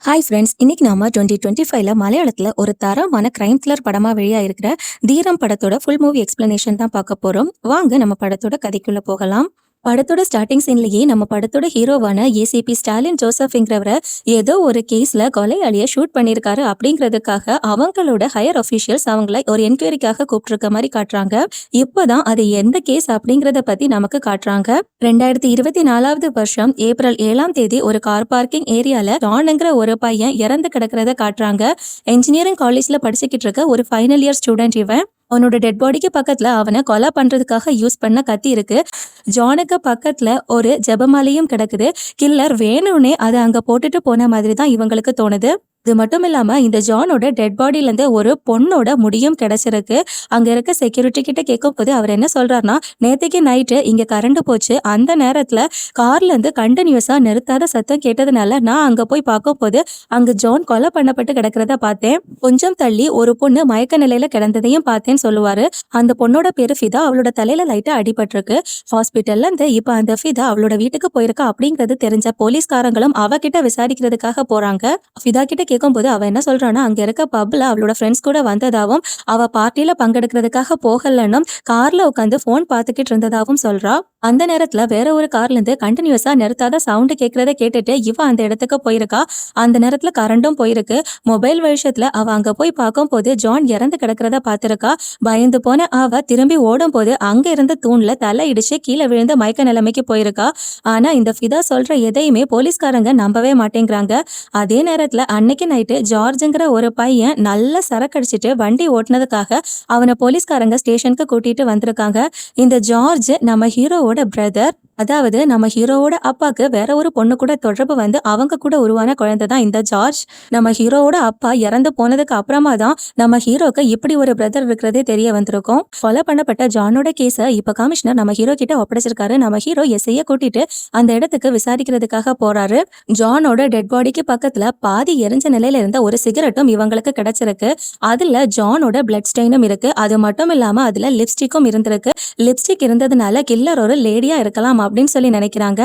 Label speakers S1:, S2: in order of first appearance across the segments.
S1: Hi friends, இன்னைக்கு நாம 2025ல மலையாளத்துல ஒரு தரமான கிரைம் த்ரில்லர் படமா வெளியாயிருக்கிற தீரம் படத்தோட ஃபுல் மூவி எக்ஸ்பிளனேஷன் தான் பார்க்க போறோம். வாங்க நம்ம படத்தோட கதைக்குள்ள போகலாம். படத்தோட ஸ்டார்டிங் சீன்லயே நம்ம படத்தோட ஹீரோவான ஏசிபி ஸ்டாலின் ஜோசப்ங்கிறவரை ஏதோ ஒரு கேஸ்ல கொலையாளிய ஷூட் பண்ணியிருக்காரு அப்படிங்கிறதுக்காக அவங்களோட ஹையர் அஃபீஷியல்ஸ் அவங்கள ஒரு என்கொயரிக்காக கூப்பிட்டுருக்க மாதிரி காட்டுறாங்க. இப்போதான் அது எந்த கேஸ் அப்படிங்கறத பத்தி நமக்கு காட்டுறாங்க. 2024வது வருஷம் ஏப்ரல் 7ஆம் தேதி ஒரு கார் பார்க்கிங் ஏரியால ஜான்ங்கிற ஒரு பையன் இறந்து கிடக்கிறத காட்டுறாங்க. என்ஜினியரிங் காலேஜ்ல படிச்சுக்கிட்டு இருக்க ஒரு ஃபைனல் இயர் ஸ்டூடெண்ட் இவன். அவனோட டெட் பாடிக்கு பக்கத்துல அவனை கொலை பண்றதுக்காக யூஸ் பண்ண கத்தி இருக்கு. ஜானுக்கு பக்கத்துல ஒரு ஜெபமாலையும் கிடக்குது. கில்லர் வேணும்னே அதை அங்க போட்டுட்டு போன மாதிரி தான் இவங்களுக்கு தோணுது. இது மட்டும் இல்லாம இந்த ஜானோட டெட் பாடியில இருந்து ஒரு பொண்ணோட முடியும் கிடைச்சிருக்கு. அங்க இருக்க செக்யூரிட்டி கிட்ட கேட்கும் போது அவர் என்ன சொல்றாருன்னா, நேத்துக்கு நைட்டு இங்க கரண்ட் போச்சு. அந்த நேரத்துல கார்ல இருந்து கண்டினியூஸா நிறுத்தாத சத்தம் கேட்டதுனால நான் அங்க போய் பார்க்கும் போது அங்க ஜான் கொலை பண்ணப்பட்டு கிடக்கிறத பார்த்தேன். கொஞ்சம் தள்ளி ஒரு பொண்ணு மயக்க நிலையில கிடந்ததையும் பார்த்தேன்னு சொல்லுவாரு. அந்த பொண்ணோட பேரு ஃபிதா. அவளோட தலையில லைட்டா அடிபட்டிருக்கு. ஹாஸ்பிட்டல்ல இருந்து இப்ப அந்த ஃபிதா அவளோட வீட்டுக்கு போயிருக்கா அப்படிங்கிறது தெரிஞ்ச போலீஸ்காரங்களும் அவகிட்ட விசாரிக்கிறதுக்காக போறாங்க. ஃபிதா கிட்ட கேட்கும்போது அவ என்ன சொல்றான்னா, அங்க இருக்க பப்ல அவளோட ஃப்ரெண்ட்ஸ் கூட வந்ததாவும் அவ பார்ட்டியில பங்கெடுக்கிறதுக்காக போகலன்னும் கார்ல உட்காந்து போன் பார்த்துக்கிட்டு இருந்ததாவும் சொல்றா. அந்த நேரத்துல வேற ஒரு கார்ல இருந்து கண்டினியூஸா நிறுத்தாத சவுண்ட் கேட்கறத கேட்டுட்டு இவ அந்த இடத்துக்கு போயிருக்கா. அந்த நேரத்துல கரண்டும் போயிருக்கு. மொபைல் வெளிச்சத்துல அவ அங்க போய் பார்க்கும் போது ஜான் இறந்து கிடக்கிறத பார்த்திருக்கா. பயந்து போன அவ திரும்பி ஓடும் போது அங்க இருந்த தூண்ல தலை இடிச்சு கீழே விழுந்து மயக்க நிலைமைக்கு போயிருக்கா. ஆனா இந்த ஃபிதா சொல்ற எதையுமே போலீஸ்காரங்க நம்பவே மாட்டேங்கிறாங்க. அதே நேரத்துல அன்னைக்கு நைட்டு ஜார்ஜ்ங்கிற ஒரு பையன் நல்ல சரக்கடிச்சிட்டு வண்டி ஓட்டுனதுக்காக அவனை போலீஸ்காரங்க ஸ்டேஷனுக்கு கூட்டிட்டு வந்திருக்காங்க. இந்த ஜார்ஜ் நம்ம ஹீரோவோட பிரதர். அதாவது நம்ம ஹீரோவோட அப்பாக்கு வேற ஒரு பொண்ணு கூட தொடர்பு வந்து அவங்க கூட உருவான குழந்தை தான் இந்த ஜார்ஜ். நம்ம ஹீரோவோட அப்பா இறந்து போனதுக்கு அப்புறமா தான் நம்ம ஹீரோக்கு இப்படி ஒரு பிரதர் இருக்கிறதே தெரிய வந்திருக்கும். கொலை பண்ணப்பட்ட ஜானோட கேஸ இப்ப கமிஷனர் நம்ம ஹீரோ கிட்ட ஒப்படைச்சிருக்காரு. நம்ம ஹீரோ எஸ்ஐய கூட்டிட்டு அந்த இடத்துக்கு விசாரிக்கிறதுக்காக போறாரு. ஜானோட டெட் பாடிக்கு பக்கத்துல பாதி எரிஞ்ச நிலையில இருந்த ஒரு சிகரெட்டும் இவங்களுக்கு கிடைச்சிருக்கு. அதுல ஜானோட பிளட் ஸ்டெயினும் இருக்கு. அது மட்டும் இல்லாம அதுல லிப்ஸ்டிக்கும் இருந்திருக்கு. லிப்ஸ்டிக் இருந்ததுனால கில்லர் ஒரு லேடியா இருக்கலாம் அப்படின்னு சொல்லி நினைக்கிறாங்க.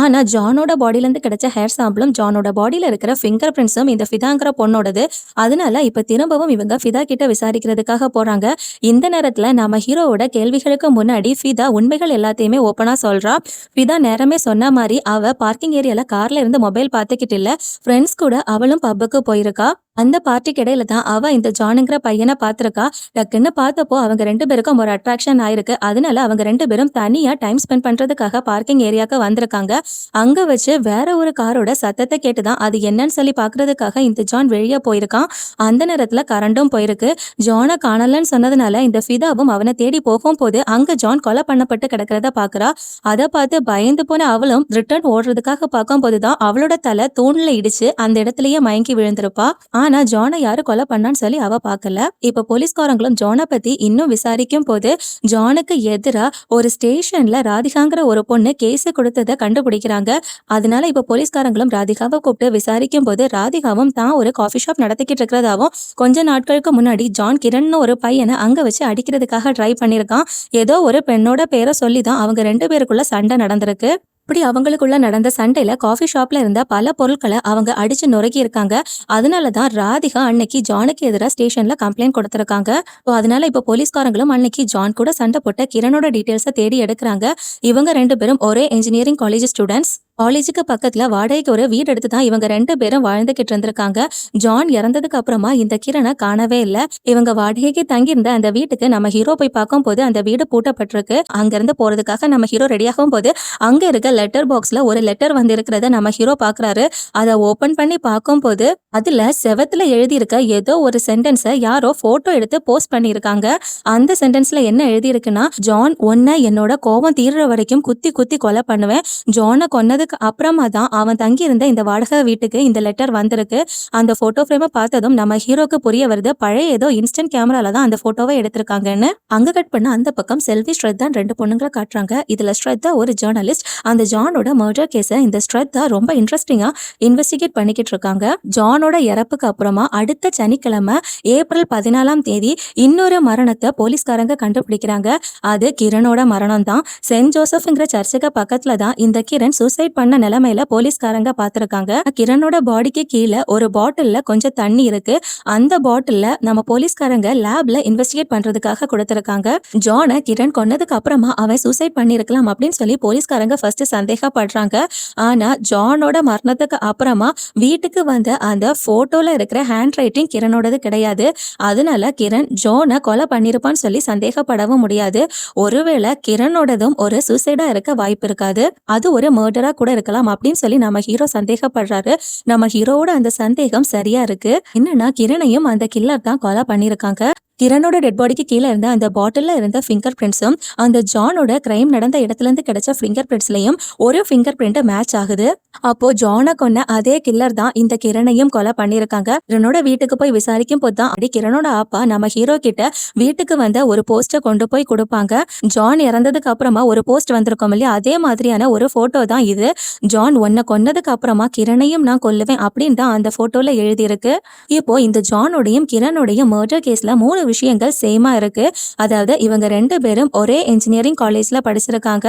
S1: ஆனா ஜானோட பாடியில இருந்து கிடைச்ச ஹேர் சாம்பிளும் ஜானோட பாடியில இருக்கிற ஃபிங்கர் பிரிண்ட்ஸும் இந்த ஃபிதாங்கிற பொண்ணோடது. அதனால இப்ப திரும்பவும் இவங்க ஃபிதா கிட்ட விசாரிக்கிறதுக்காக போறாங்க. இந்த நேரத்துல நம்ம ஹீரோவோட கேள்விகளுக்கு முன்னாடி ஃபிதா உண்மைகள் எல்லாத்தையுமே ஓப்பனா சொல்றா. ஃபிதா நேரமே சொன்ன மாதிரி அவ பார்க்கிங் ஏரியால கார்ல இருந்து மொபைல் பார்த்துக்கிட்டு இல்ல, ஃப்ரெண்ட்ஸ் கூட அவளும் பப்புக்கு போயிருக்கா. அந்த பார்ட்டிக்கு இடையில தான் அவ இந்த ஜானுங்கிற பையனை பார்த்திருக்கா. டக்குன்னு பார்த்தப்போ அவங்க ரெண்டு பேருக்கும் ஒரு அட்ராக்ஷன் ஆயிருக்கு. அதனால அவங்க ரெண்டு பேரும் தனியா டைம் ஸ்பெண்ட் பண்றதுக்காக பார்க்கிங் ஏரியாவுக்கு வந்திருக்காங்க. அங்க வச்சு வேற ஒரு காரோட சத்தத்தை கேட்டுதான் அது என்னன்னு சொல்லி பாக்குறதுக்காக இந்த ஜான் வெளியே போயிருக்கான். அந்த நேரத்துல கரண்டும் போயிருக்கு. ஜானை காணலன்னு சொன்னதுனால இந்த ஃபிதாவும் அவனை தேடி போகும் போது அங்க ஜான் கொலை பண்ணப்பட்டு கிடக்கிறத பாக்குறா. அதை பார்த்து பயந்து போன அவளும் ரிட்டர்ன் ஓடுறதுக்காக பார்க்கும் போதுதான் அவளோட தலை தூண்ல இடிச்சு அந்த இடத்துலயே மயங்கி விழுந்திருப்பா. ஆனா ஜானை யாரு கொலை பண்ணான்னு சொல்லி அவ பார்க்கல. இப்ப போலீஸ்காரங்களும் ஜானை பத்தி இன்னும் விசாரிக்கும் போது ஜானுக்கு எதிரா ஒரு ஸ்டேஷன்ல ராதிகாங்கிற ஒரு பொண்ணு கேஸ் கொடுத்ததை கண்டுபிடிக்கிறாங்க. அதனால இப்ப போலீஸ்காரங்களும் ராதிகாவை கூப்பிட்டு விசாரிக்கும் போது ராதிகாவும் தான் ஒரு காஃபி ஷாப் நடத்திக்கிட்டு இருக்கிறதாவும் கொஞ்ச நாட்களுக்கு முன்னாடி ஜான் கிரண்னு ஒரு பையனை அங்க வச்சு அடிக்கிறதுக்காக ட்ரை பண்ணிருக்கான். ஏதோ ஒரு பெண்ணோட பேரை சொல்லிதான் அவங்க ரெண்டு பேருக்குள்ள சண்டை நடந்திருக்கு. இப்படி அவங்களுக்குள்ள நடந்த சண்டையில காஃபி ஷாப்ல இருந்த பல பொருட்களை அவங்க அடிச்சு நொறுக்கி இருக்காங்க. அதனாலதான் ராதிகா அன்னைக்கு ஜானுக்கு எதிராக ஸ்டேஷன்ல கம்ப்ளைண்ட் கொடுத்திருக்காங்க. அதனால இப்ப போலீஸ்காரங்களும் அன்னைக்கு ஜான் கூட சண்டை போட்ட கிரனோட டீடைல்ஸை தேடி எடுக்கிறாங்க. இவங்க ரெண்டு பேரும் ஒரே இன்ஜினியரிங் காலேஜ் ஸ்டூடெண்ட்ஸ். காலேஜுக்கு பக்கத்துல வாடகைக்கு ஒரு வீடு எடுத்து தான் இவங்க ரெண்டு பேரும் வாழ்ந்துகிட்டு இருந்திருக்காங்க. ஜான் இறந்ததுக்கு அப்புறமா இந்த கிரணை காணவே இல்லை. இவங்க வாடகைக்கு தங்கியிருந்த அந்த வீட்டுக்கு நம்ம ஹீரோ போய் பார்க்கும் போது அந்த வீடு பூட்டப்பட்டிருக்கு. அங்க இருந்து போறதுக்காக நம்ம ஹீரோ ரெடி ஆகும் போது அங்க இருக்க லெட்டர் பாக்ஸ்ல ஒரு லெட்டர் வந்து இருக்கிறத நம்ம ஹீரோ பாக்குறாரு. அதை ஓபன் பண்ணி பார்க்கும் போது அதுல செவத்துல எழுதியிருக்க ஏதோ ஒரு சென்டென்ஸை யாரோ போட்டோ எடுத்து போஸ்ட் பண்ணியிருக்காங்க. அந்த சென்டென்ஸ்ல என்ன எழுதியிருக்குன்னா, ஜான் உன்னை என்னோட கோபம் தீர்ற வரைக்கும் குத்தி குத்தி கொலை பண்ணுவேன். ஜானை கொன்னது அப்புறமா தான் அவன் தங்கி இருந்த இந்த வாடகை வீட்டுக்கு இந்த லெட்டர் வந்திருக்கு. அந்த போட்டோ ஃப்ரேமை பார்த்ததும் நம்ம ஹீரோக்கு புரிய வருது, பழைய ஏதோ இன்ஸ்டன்ட் கேமரால தான் அந்த போட்டோவை எடுத்திருக்காங்கன்னு. அங்க கட் பண்ண அந்த பக்கம் செல்வி ஸ்ரத்தா ரெண்டு பொண்ணுங்களை காட்டுறாங்க. இதுல ஸ்ரத்தா ஒரு ஜேர்னலிஸ்ட். அந்த ஜானோட மர்டர் கேஸை இந்த ஸ்ரத்தா ரொம்ப இன்ட்ரெஸ்டிங்கா இன்வெஸ்டிகேட் பண்ணிக்கிட்டு இருக்காங்க. ஜானோட இறப்புக்கு அப்புறமா அடுத்த சனிக்கிழமை ஏப்ரல் 14ஆம் தேதி இன்னொரு மரணத்தை போலீஸ்காரங்க கண்டுபிடிக்கிறாங்க. அது கிரணோட மரணம் தான். சென்ட் ஜோசப்ங்கிற சர்ச்சுக்கு பக்கத்துல தான் இந்த கிரண் சூசைட் பண்ண நிலைமையில போலீஸ்காரங்க பாத்திருக்காங்க. கிரணோட பாடிக்கு கீழே ஒரு பாட்டில்ல கொஞ்சம் தண்ணி இருக்கு. அந்த பாட்டில்ல நம்ம போலீஸ்காரங்க லேப்ல இன்வெஸ்டிகேட் பண்றதுக்காக கொடுத்திருக்காங்க. ஜானை கிரண் கொன்னதுக்கு அப்புறமா அவன் சூசைட் பண்ணிருக்கலாம் அப்படின்னு சொல்லி போலீஸ்காரங்க ஃபர்ஸ்ட் சந்தேகப்படுறாங்க. ஆனா ஜானோட மரணத்துக்கு அப்புறமா வீட்டுக்கு வந்த அந்த போட்டோல இருக்கிற ஹேண்ட் ரைட்டிங் கிரணோடது கிடையாது. அதனால கிரண் ஜானை கொலை பண்ணிருப்பான்னு சொல்லி சந்தேகப்படவும் முடியாது. ஒருவேளை கிரணோடதும் ஒரு சூசைடா இருக்க வாய்ப்பு இருக்காது, அது ஒரு மர்டரா கூட இருக்கலாம் அப்படின்னு சொல்லி நம்ம ஹீரோ சந்தேகப்படுறாரு. நம்ம ஹீரோவோட அந்த சந்தேகம் சரியா இருக்கு. என்னன்னா கிரணையும் அந்த கில்லர் தான் கொலை பண்ணிருக்காங்க. கிரணோட டெட் பாடிக்கு கீழே இருந்த அந்த பாட்டில்ல இருந்த ஃபிங்கர் பிரிண்ட்ஸும் அந்த ஜானோட கிரைம் நடந்த இடத்துல இருந்து கிடைச்ச ஃபிங்கர் பிரிண்ட்ஸ்லயும் ஒரு ஃபிங்கர் பிரிண்ட் மேட்ச் ஆகுது. அப்போ ஜானை கொன்ன அதே கில்லர் தான் இந்த கிரணையும் கொலை பண்ணிருக்காங்க. கிரணோட வீட்டுக்கு போய் விசாரிக்கும் போது தான் அப்படி கிரணோட அப்பா நம்ம ஹீரோ கிட்ட வீட்டுக்கு வந்த ஒரு போஸ்டை கொண்டு போய் கொடுப்பாங்க. ஜான் இறந்ததுக்கு அப்புறமா ஒரு போஸ்ட் வந்திருக்கோம் இல்லையா, அதே மாதிரியான ஒரு போட்டோ தான் இது. ஜான் உன்னை கொன்னதுக்கு அப்புறமா கிரணையும் நான் கொல்லுவேன் அப்படின்னு தான் அந்த போட்டோல எழுதியிருக்கு. இப்போ இந்த ஜானோடையும் கிரணோடையும் மர்டர் கேஸ்ல 3 விஷயங்கள் சேமா இருக்கு. அதாவது இவங்க 2 பேரும் ஒரே இன்ஜினியரிங் காலேஜ்ல படிச்சிருக்காங்க.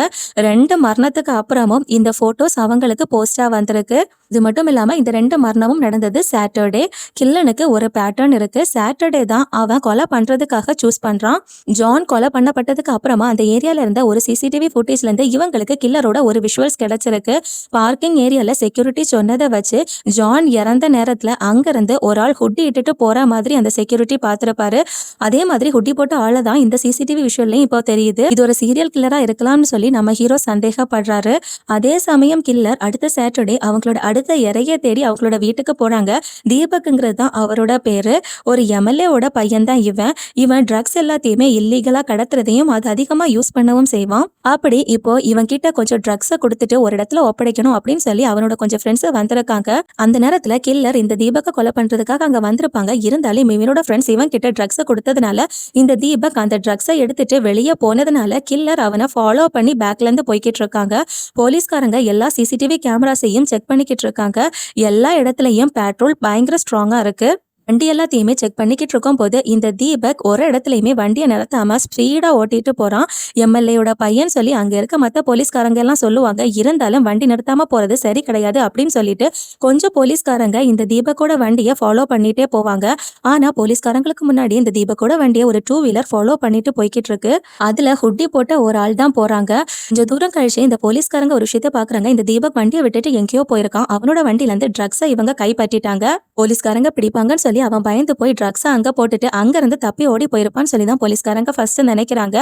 S1: 2 மரணத்துக்கு அப்புறமும் இந்த போட்டோஸ் அவங்களுக்கு போஸ்டா வந்திருக்கு. இது மட்டும் இல்லாம இந்த 2 மரணமும் நடந்தது சாட்டர்டே. கில்லனுக்கு ஒரு பேட்டர்ன் இருக்கு. சாட்டர்டே தான் அவன் கொலை பண்றதுக்காக சூஸ் பண்றான். ஜான் கொலை பண்ணப்பட்டதுக்கு அப்புறமா அந்த ஏரியால இருந்த ஒரு சிசிடிவி ஃபுட்டேஜ்ல இருந்து இவங்களுக்கு கில்லரோட ஒரு விஷுவல்ஸ் கிடைச்சிருக்கு. பார்க்கிங் ஏரியால செக்யூரிட்டி சொன்னதை வச்சு ஜான் இறந்த நேரத்துல அங்கிருந்து ஒரு ஆள் ஹுட்டி இட்டுட்டு போற மாதிரி அந்த செக்யூரிட்டி பார்த்திருப்பாரு. அதே மாதிரி ஹுட்டி போட்ட ஆளை தான் இந்த சிசிடிவி விஷுவல்லையும் இப்போ தெரியுது. இது ஒரு சீரியல் கில்லரா இருக்கலாம்னு சொல்லி நம்ம ஹீரோ சந்தேகப்படுறாரு. அதே சமயம் கில்லர் அடுத்த சாட்டர்டே அவங்களோட அடுத்த இறைய தேடி அவங்களோட வீட்டுக்கு போறாங்க. தீபக்ங்கிறது தான் அவரோட பேரு. ஒரு எம்எல்ஏவோட பையன் தான் இவன் ட்ரக்ஸ் எல்லாத்தையுமே இல்லீகலா கடத்துறதையும் அது அதிகமா யூஸ் பண்ணவும் செய்வான். அப்படி இப்போ இவன் கிட்ட கொஞ்சம் ட்ரக்ஸை கொடுத்துட்டு ஒரு இடத்துல ஒப்படைக்கணும் அப்படின்னு சொல்லி அவனோட கொஞ்சம் ஃப்ரெண்ட்ஸ் வந்திருக்காங்க. அந்த நேரத்துல கில்லர் இந்த தீபக்கை கொலை பண்றதுக்காக அங்க வந்திருப்பாங்க. இருந்தாலும் இவனோட ஃப்ரெண்ட்ஸ் இவன் கிட்ட ட்ரக்ஸை கொடுத்ததுனால இந்த தீபக் அந்த ட்ரக்ஸை எடுத்துட்டு வெளியே போனதுனால கில்லர் அவனை ஃபாலோ பண்ணி பேக்ல இருந்து போய்கிட்டு இருக்காங்க. போலீஸ்காரங்க எல்லா சிசிடிவி கேமராஸையும் செக் பண்ணிக்கிட்டு இருக்காங்க. எல்லா இடத்துலயும் பேட்ரோல் பயங்கர ஸ்ட்ராங்கா இருக்கு. வண்டி எல்லாத்தையுமே செக் பண்ணிக்கிட்டு இருக்கும் போது இந்த தீபக் ஒரு இடத்துலயுமே வண்டியை நிறுத்தாம ஸ்பீடா ஓட்டிட்டு போறான். எம்எல்ஏயோட பையன் சொல்லி அங்க இருக்க மத்த போலீஸ்காரங்க எல்லாம் சொல்லுவாங்க. இருந்தாலும் வண்டி நிறுத்தாம போறது சரி கிடையாது அப்படின்னு சொல்லிட்டு கொஞ்சம் போலீஸ்காரங்க இந்த தீபக்கோட வண்டியை ஃபாலோ பண்ணிட்டே போவாங்க. ஆனா போலீஸ்காரங்களுக்கு முன்னாடி இந்த தீபக்கோட வண்டியை ஒரு 2 வீலர் ஃபாலோ பண்ணிட்டு போய்கிட்டு இருக்கு. அதுல ஹுட்டி போட்ட ஒரு ஆள் தான் போறாங்க. கொஞ்சம் தூரம் கழிச்சு இந்த போலீஸ்காரங்க ஒரு விஷயத்த பாக்குறாங்க. இந்த தீபக் வண்டியை விட்டுட்டு எங்கேயோ போயிருக்கான். அவனோட வண்டியில இருந்து ட்ரக்ஸை இவங்க கைப்பற்றிட்டாங்க. போலீஸ்காரங்க பிடிப்பாங்கன்னு சொல்லி அவன் பயந்து போய் ட்ரக்ஸை அங்க போட்டுட்டு அங்க இருந்து தப்பி ஓடி போயிருப்பான்னு சொல்லி தான் போலீஸ்காரங்க ஃபர்ஸ்ட் நினைக்கிறாங்க.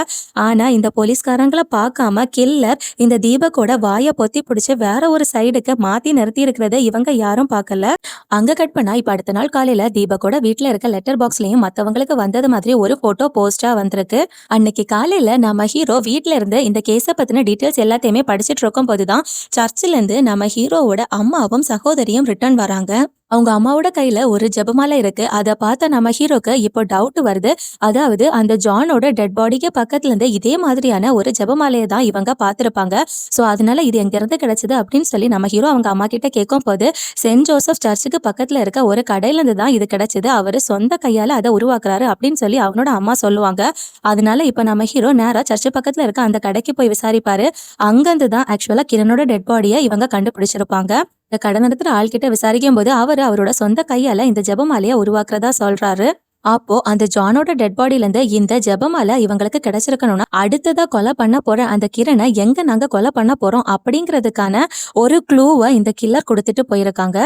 S1: ஆனா இந்த போலீஸ்காரங்களை பார்க்காம கில்லர் இந்த தீபக்கோட வாயை பொத்தி பிடிச்சு வேற ஒரு சைடுக்கு மாத்தி நிறுத்தி இருக்கிறத இவங்க யாரும் பார்க்கல. அங்க கட் பண்ணா இப்ப அடுத்த நாள் காலையில தீபக்கோட வீட்டுல இருக்க லெட்டர் பாக்ஸ்லயும் மத்தவங்களுக்கு வந்தது மாதிரி ஒரு போட்டோ போஸ்டா வந்திருக்கு. அன்னைக்கு காலையில நம்ம ஹீரோ வீட்டுல இருந்து இந்த கேஸ பத்தின டீட்டெயில்ஸ் எல்லாத்தையுமே படிச்சுட்டு இருக்கும் போதுதான் சர்ச்சில இருந்து நம்ம ஹீரோவோட அம்மாவும் சகோதரியும் ரிட்டர்ன் வராங்க. அவங்க அம்மாவோட கையில ஒரு ஜெபமாலை இருக்கு. அதை பார்த்த நம்ம ஹீரோக்கு இப்போ டவுட் வருது. அதாவது அந்த ஜானோட டெட் பாடிக்கு பக்கத்துல இருந்து இதே மாதிரியான ஒரு ஜெபமாலையை தான் இவங்க பார்த்திருப்பாங்க. சோ அதனால இது எங்க இருந்து கிடைச்சது அப்படின்னு சொல்லி நம்ம ஹீரோ அவங்க அம்மா கிட்ட கேட்கும் போது சென்ட் ஜோசப் சர்ச்சுக்கு பக்கத்துல இருக்க ஒரு கடையில இருந்து தான் இது கிடைச்சது. அவரு சொந்த கையால அதை உருவாக்குறாரு அப்படின்னு சொல்லி அவனோட அம்மா சொல்லுவாங்க. அதனால இப்ப நம்ம ஹீரோ நேரா சர்ச்சு பக்கத்துல இருக்க அந்த கடைக்கு போய் விசாரிப்பாரு. அங்கிருந்து தான் ஆக்சுவலா கிரணோட டெட் பாடியை இவங்க கண்டுபிடிச்சிருப்பாங்க. இந்த கடை நடத்துற ஆள்கிட்ட விசாரிக்கும் போது அவரோட சொந்த கையால இந்த ஜெபமாலையை உருவாக்குறதா சொல்றாரு. அப்போ அந்த ஜானோட டெட் பாடியில இருந்து இந்த ஜெபமாலை இவங்களுக்கு கிடைச்சிருக்கணும்னா அடுத்ததா கொலை பண்ண போற அந்த கிரணை எங்க நாங்க கொலை பண்ண போறோம் அப்படிங்கிறதுக்கான ஒரு க்ளூவை இந்த கில்லர் கொடுத்துட்டு போயிருக்காங்க.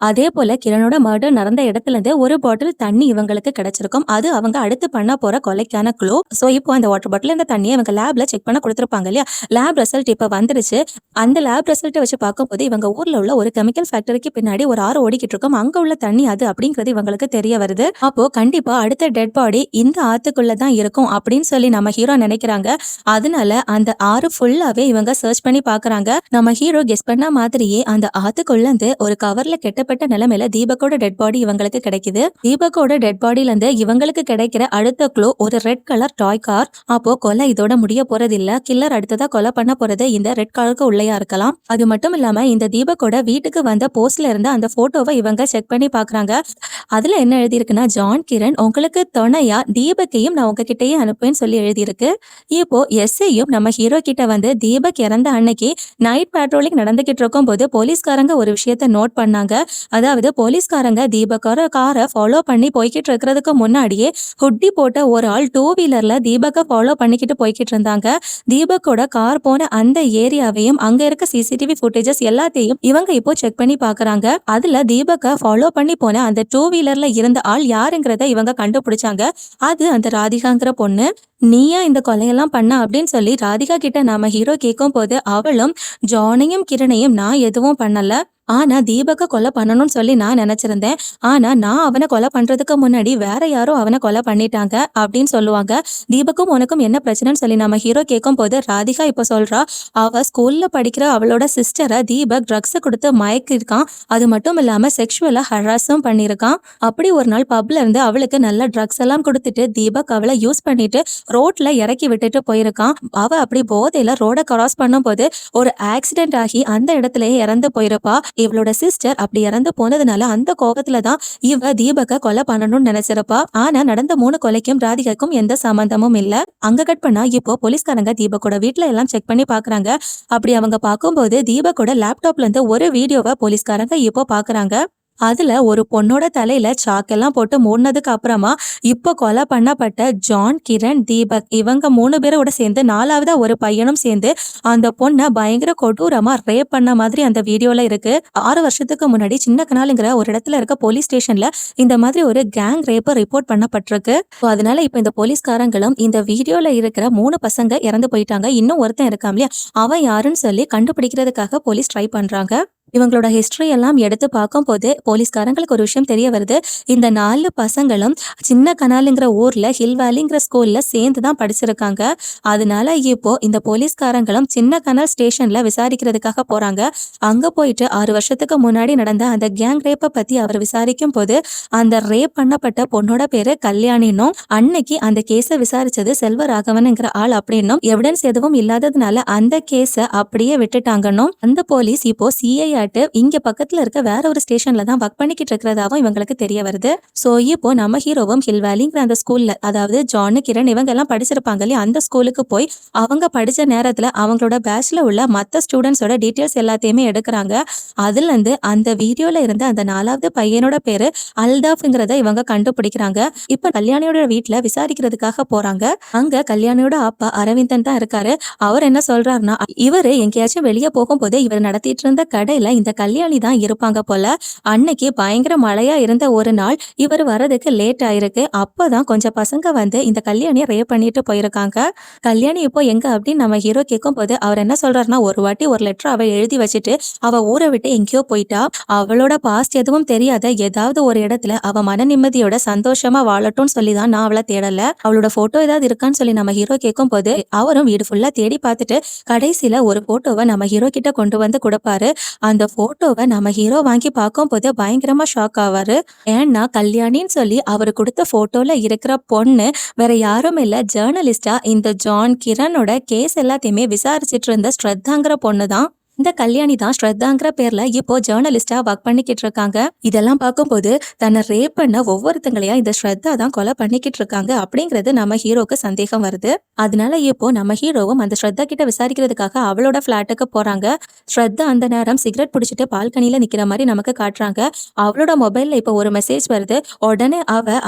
S1: அதே போல கிரணோட மர்டர் நடந்த இடத்துல இருந்து ஒரு பாட்டில் தண்ணி இவங்களுக்கு கிடைச்சிருக்கும். அது அவங்க அடுத்து பண்ண போற கொலைக்கான க்ளூ. சோ இப்போ அந்த வாட்டர் பாட்டில் இந்த தண்ணியை இவங்க லேப்ல செக் பண்ண கொடுத்துருப்பாங்க இல்லையா, லேப் ரிசல்ட் இப்ப வந்துருச்சு. அந்த லேப் ரிசல்ட்டை வச்சு பார்க்கும்போது இவங்க ஊர்ல உள்ள ஒரு கெமிக்கல் ஃபேக்டரிக்கு பின்னாடி ஒரு ஆறு ஓடிக்கிட்டு இருக்கும். அங்க உள்ள தண்ணி அது அப்படிங்கிறது இவங்களுக்கு தெரிய வருது. அப்போ கண்டிப்பா அடுத்த டெட் பாடி இந்த ஆத்துக்குள்ளதான் இருக்கும் அப்படின்னு சொல்லி நம்ம ஹீரோ நினைக்கிறாங்க. அதனால அந்த ஆறு ஃபுல்லாவே இவங்க சர்ச் பண்ணி பாக்குறாங்க. நம்ம ஹீரோ கெஸ் பண்ண மாதிரியே அந்த ஆத்துக்குள்ள இருந்து ஒரு கவர்ல கெட்டப்பட்ட நிலைமையில தீபக்கோட டெட் பாடி இவங்களுக்கு கிடைக்குது. தீபக்கோட டெட் பாடியில இருந்து இவங்களுக்கு கிடைக்கிற அடுத்த க்ளூ ஒரு ரெட் கலர் டாய் கார். அப்போ கொலை இதோட முடிய போறது இல்ல. கில்லர் அடுத்ததா கொலை பண்ண போறது இந்த ரெட் கலருக்கு உள்ளயா இருக்கலாம். அது மட்டும் இல்லாம இந்த தீபக்கோட வீட்டுக்கு வந்த போஸ்ட்ல இருந்த அந்த போட்டோவை இவங்க செக் பண்ணி பாக்குறாங்க. அதுல என்ன எழுதியிருக்குன்னா, ஜான் கிரண் உங்களுக்கு துணையா தீபக்கையும் நான் உங்ககிட்டயே அனுப்புவேன்னு சொல்லி எழுதியிருக்கு. இப்போ எஸ்ஐயும் நம்ம ஹீரோ கிட்ட வந்து தீபக் இறந்த அன்னைக்கு நைட் பேட்ரோலிங் நடந்துகிட்டு இருக்கும்போது போலீஸ்காரங்க ஒரு விஷயத்த நோட் பண்ணாங்க. அதாவது போலீஸ்காரங்க தீபக்கோட காரை ஃபாலோ பண்ணி போய்கிட்டு இருக்கிறதுக்கு முன்னாடியே ஹுட்டி போட்ட ஒரு ஆள் டூ வீலர்ல தீபக்கை ஃபாலோ பண்ணிக்கிட்டு போய்கிட்டு இருந்தாங்க. தீபக்கோட கார் போன அந்த ஏரியாவையும் அங்க இருக்க சிசிடிவி ஃபுட்டேஜஸ் எல்லாத்தையும் இவங்க இப்போ செக் பண்ணி பாக்குறாங்க. அதுல தீபக்கை ஃபாலோ பண்ணி போன அந்த டூ வீலர்ல இருந்த ஆள் யாருங்கிறத இவங்க கண்டுபிடிச்சாங்க. அது அந்த ராதிகாங்கிற பொண்ணு. நீயா இந்த கொலையெல்லாம் பண்ண அப்படின்னு சொல்லி ராதிகா கிட்ட நாம ஹீரோ கேட்கும் போது அவளும் ஜானையும் கிரணையும் நான் எதுவும் பண்ணல, ஆனா தீபக்க கொலை பண்ணணும்னு சொல்லி நான் நினைச்சிருந்தேன். ஆனா நான் அவனை கொலை பண்றதுக்கு முன்னாடி வேற யாரோ அவனை கொலை பண்ணிட்டாங்க அப்படின்னு சொல்லுவாங்க. தீபக்கும் உனக்கும் என்ன பிரச்சனைன்னு சொல்லி நம்ம ஹீரோ கேட்கும் போது ராதிகா இப்ப சொல்றா, அவ ஸ்கூல்ல படிக்கிற அவளோட சிஸ்டரை தீபக் ட்ரக்ஸ் கொடுத்து மயக்கிருக்கான். அது மட்டும் இல்லாம செக்ஷுவலா ஹராஸும் பண்ணிருக்கான். அப்படி ஒரு நாள் பப்ல இருந்து அவளுக்கு நல்ல ட்ரக்ஸ் எல்லாம் கொடுத்துட்டு தீபக் அவளை யூஸ் பண்ணிட்டு ரோட்ல இறக்கி விட்டுட்டு போயிருக்கான். அவ அப்படி போதையில ரோட கிராஸ் பண்ணும் போது ஒரு ஆக்சிடென்ட் ஆகி அந்த இடத்துலயே இறந்து போயிருப்பா. இவளோட சிஸ்டர் அப்படி இறந்து போனதுனால அந்த கோபத்துலதான் இவ தீபக்க கொலை பண்ணணும்னு நினைச்சிருப்பா. ஆனா நடந்த 3 கொலைக்கும் ராதிகாக்கும் எந்த சம்பந்தமும் இல்ல. அங்க கட் பண்ணா இப்போ போலீஸ்காரங்க தீபக்கோட வீட்டுல எல்லாம் செக் பண்ணி பாக்குறாங்க. அப்படி அவங்க பார்க்கும்போது தீபக்கோட லேப்டாப்ல இருந்து ஒரு வீடியோவை போலீஸ்காரங்க இப்போ பாக்குறாங்க. அதுல ஒரு பொண்ணோட தலையில சாக்கெல்லாம் போட்டு மூடினதுக்கு அப்புறமா இப்ப கொலை பண்ணப்பட்ட ஜான், கிரண், தீபக் இவங்க 3 பேரோட சேர்ந்து 4வதா ஒரு பையனும் சேர்ந்து அந்த பொண்ணை பயங்கர கொடூரமா ரேப் பண்ண மாதிரி அந்த வீடியோல இருக்கு. 6 வருஷத்துக்கு முன்னாடி சின்ன கனாலுங்கிற ஒரு இடத்துல இருக்க போலீஸ் ஸ்டேஷன்ல இந்த மாதிரி ஒரு கேங் ரேப்பை ரிப்போர்ட் பண்ணப்பட்டிருக்கு. அதனால இப்ப இந்த போலீஸ்காரங்களும் இந்த வீடியோல இருக்கிற 3 பசங்க இறந்து போயிட்டாங்க, இன்னும் ஒருத்தன் இருக்கான் இல்லையா, அவன் யாருன்னு சொல்லி கண்டுபிடிக்கிறதுக்காக போலீஸ் ட்ரை பண்றாங்க. இவங்களோட ஹிஸ்டரி எல்லாம் எடுத்து பார்க்கும் போது போலீஸ்காரங்களுக்கு ஒரு விஷயம் தெரிய வருது. இந்த 4 பசங்களும் சின்ன கனாலுங்கிற ஊர்ல ஹில் வேலிங்கிற ஸ்கூல்ல சேர்ந்துதான் படிச்சிருக்காங்க. அதனால இப்போ இந்த போலீஸ்காரங்களும் சின்ன கனால் ஸ்டேஷன்ல விசாரிக்கிறதுக்காக போறாங்க. அங்க போயிட்டு 6 வருஷத்துக்கு முன்னாடி நடந்த அந்த கேங் ரேப்பை பத்தி அவர் விசாரிக்கும் போது அந்த ரேப் பண்ணப்பட்ட பொண்ணோட பேரு கல்யாணினும் அன்னைக்கு அந்த கேஸை விசாரிச்சது செல்வராகவன்ங்கிற ஆள் அப்படின்னும் எவிடன்ஸ் எதுவும் இல்லாததுனால அந்த கேஸை அப்படியே விட்டுட்டாங்கன்னும் அந்த போலீஸ் இப்போ சிஐ இங்க பக்கத்துல இருக்க வேற ஒரு ஸ்டேஷன்ல தான் ஒர்க் பண்ணிக்கிட்டு இருக்கிறதாவும் இவங்களுக்கு தெரிய வருது. சோ இப்போ நம்ம ஹீரோவும் ஹில் வேலிங்கிற அந்த ஸ்கூல்ல, அதாவது ஜான், கிரண் இவங்க எல்லாம் படிச்சிருப்பாங்க இல்லையா, அந்த ஸ்கூலுக்கு போய் அவங்க படிச்ச நேரத்துல அவங்களோட பேட்ச்ல உள்ள மத்த ஸ்டூடெண்ட்ஸோட டீட்டெயில்ஸ் எல்லாத்தையுமே எடுக்கிறாங்க. அதுல இருந்து அந்த வீடியோல இருந்த அந்த 4வது பையனோட பேரு அல்தாஃப்ங்கிறத இவங்க கண்டுபிடிக்கிறாங்க. இப்ப கல்யாணியோட வீட்டுல விசாரிக்கிறதுக்காக போறாங்க. அங்க கல்யாணியோட அப்பா அரவிந்தன் தான் இருக்காரு. அவர் என்ன சொல்றாருன்னா, இவரு எங்கேயாச்சும் வெளியே போகும்போது இவர் நடத்திட்டு இருந்த கடையில இந்த கல்யாணி தான் இருப்பாங்க போல. அன்னைக்கு பயங்கர மழையா இருந்த ஒரு நாள் இவர் வரதுக்கு லேட் ஆயிருக்கு. அப்பதான் கொஞ்சம் பசங்க வந்து இந்த கல்யாணியை ரேப் பண்ணிட்டு போயிருக்காங்க. கல்யாணி இப்போ எங்க அப்படின்னு நம்ம ஹீரோ கேட்கும் போது அவர் என்ன சொல்றாருன்னா, ஒரு வாட்டி ஒரு லெட்டர் அவ எழுதி வச்சுட்டு அவ ஊரை விட்டு எங்கேயோ போயிட்டா. அவளோட பாஸ்ட் எதுவும் தெரியாத ஏதாவது ஒரு இடத்துல அவ மன நிம்மதியோட சந்தோஷமா வாழட்டும்னு சொல்லிதான் நான் அவளை தேடல. அவளோட போட்டோ ஏதாவது இருக்கான்னு சொல்லி நம்ம ஹீரோ கேட்கும் போது அவரும் வீடு ஃபுல்லா தேடி பார்த்துட்டு கடைசியில ஒரு போட்டோவை நம்ம ஹீரோ கிட்ட கொண்டு வந்து கொடுப்பாரு. அந்த போட்டோவை நம்ம ஹீரோ வாங்கி பார்க்கும் போது பயங்கரமா ஷாக் ஆவாரு. ஏன்னா கல்யாணின்னு சொல்லி அவரு கொடுத்த போட்டோல இருக்கிற பொண்ணு வேற யாரும் இல்ல, ஜேர்னலிஸ்டா இந்த ஜான், கிரனோட கேஸ் எல்லாத்தையுமே விசாரிச்சுட்டு இருந்த ஸ்ரத்தாங்கிற பொண்ணுதான். இந்த கல்யாணி தான் ஸ்ரத்தாங்கிற பேர்ல இப்போ ஜேர்னலிஸ்டா ஒர்க் பண்ணிக்கிட்டு இருக்காங்க. இதெல்லாம் பார்க்கும்போது தன்னை ரேப் பண்ண ஒவ்வொருத்தங்களையா இந்த ஸ்ரத்தா தான் கொலை பண்ணிக்கிட்டு இருக்காங்க அப்படிங்கிறது நம்ம ஹீரோக்கு சந்தேகம் வருது. அதனால இப்போ நம்ம ஹீரோவும் அந்த ஸ்ரத்தா கிட்ட விசாரிக்கிறதுக்காக அவளோட பிளாட்டுக்கு போறாங்க. ஸ்ரத்தா அந்த நேரம் சிகரெட் பிடிச்சிட்டு பால்கனில நிக்கிற மாதிரி நமக்கு காட்டுறாங்க. அவளோட மொபைல்ல இப்போ ஒரு மெசேஜ் வருது. உடனே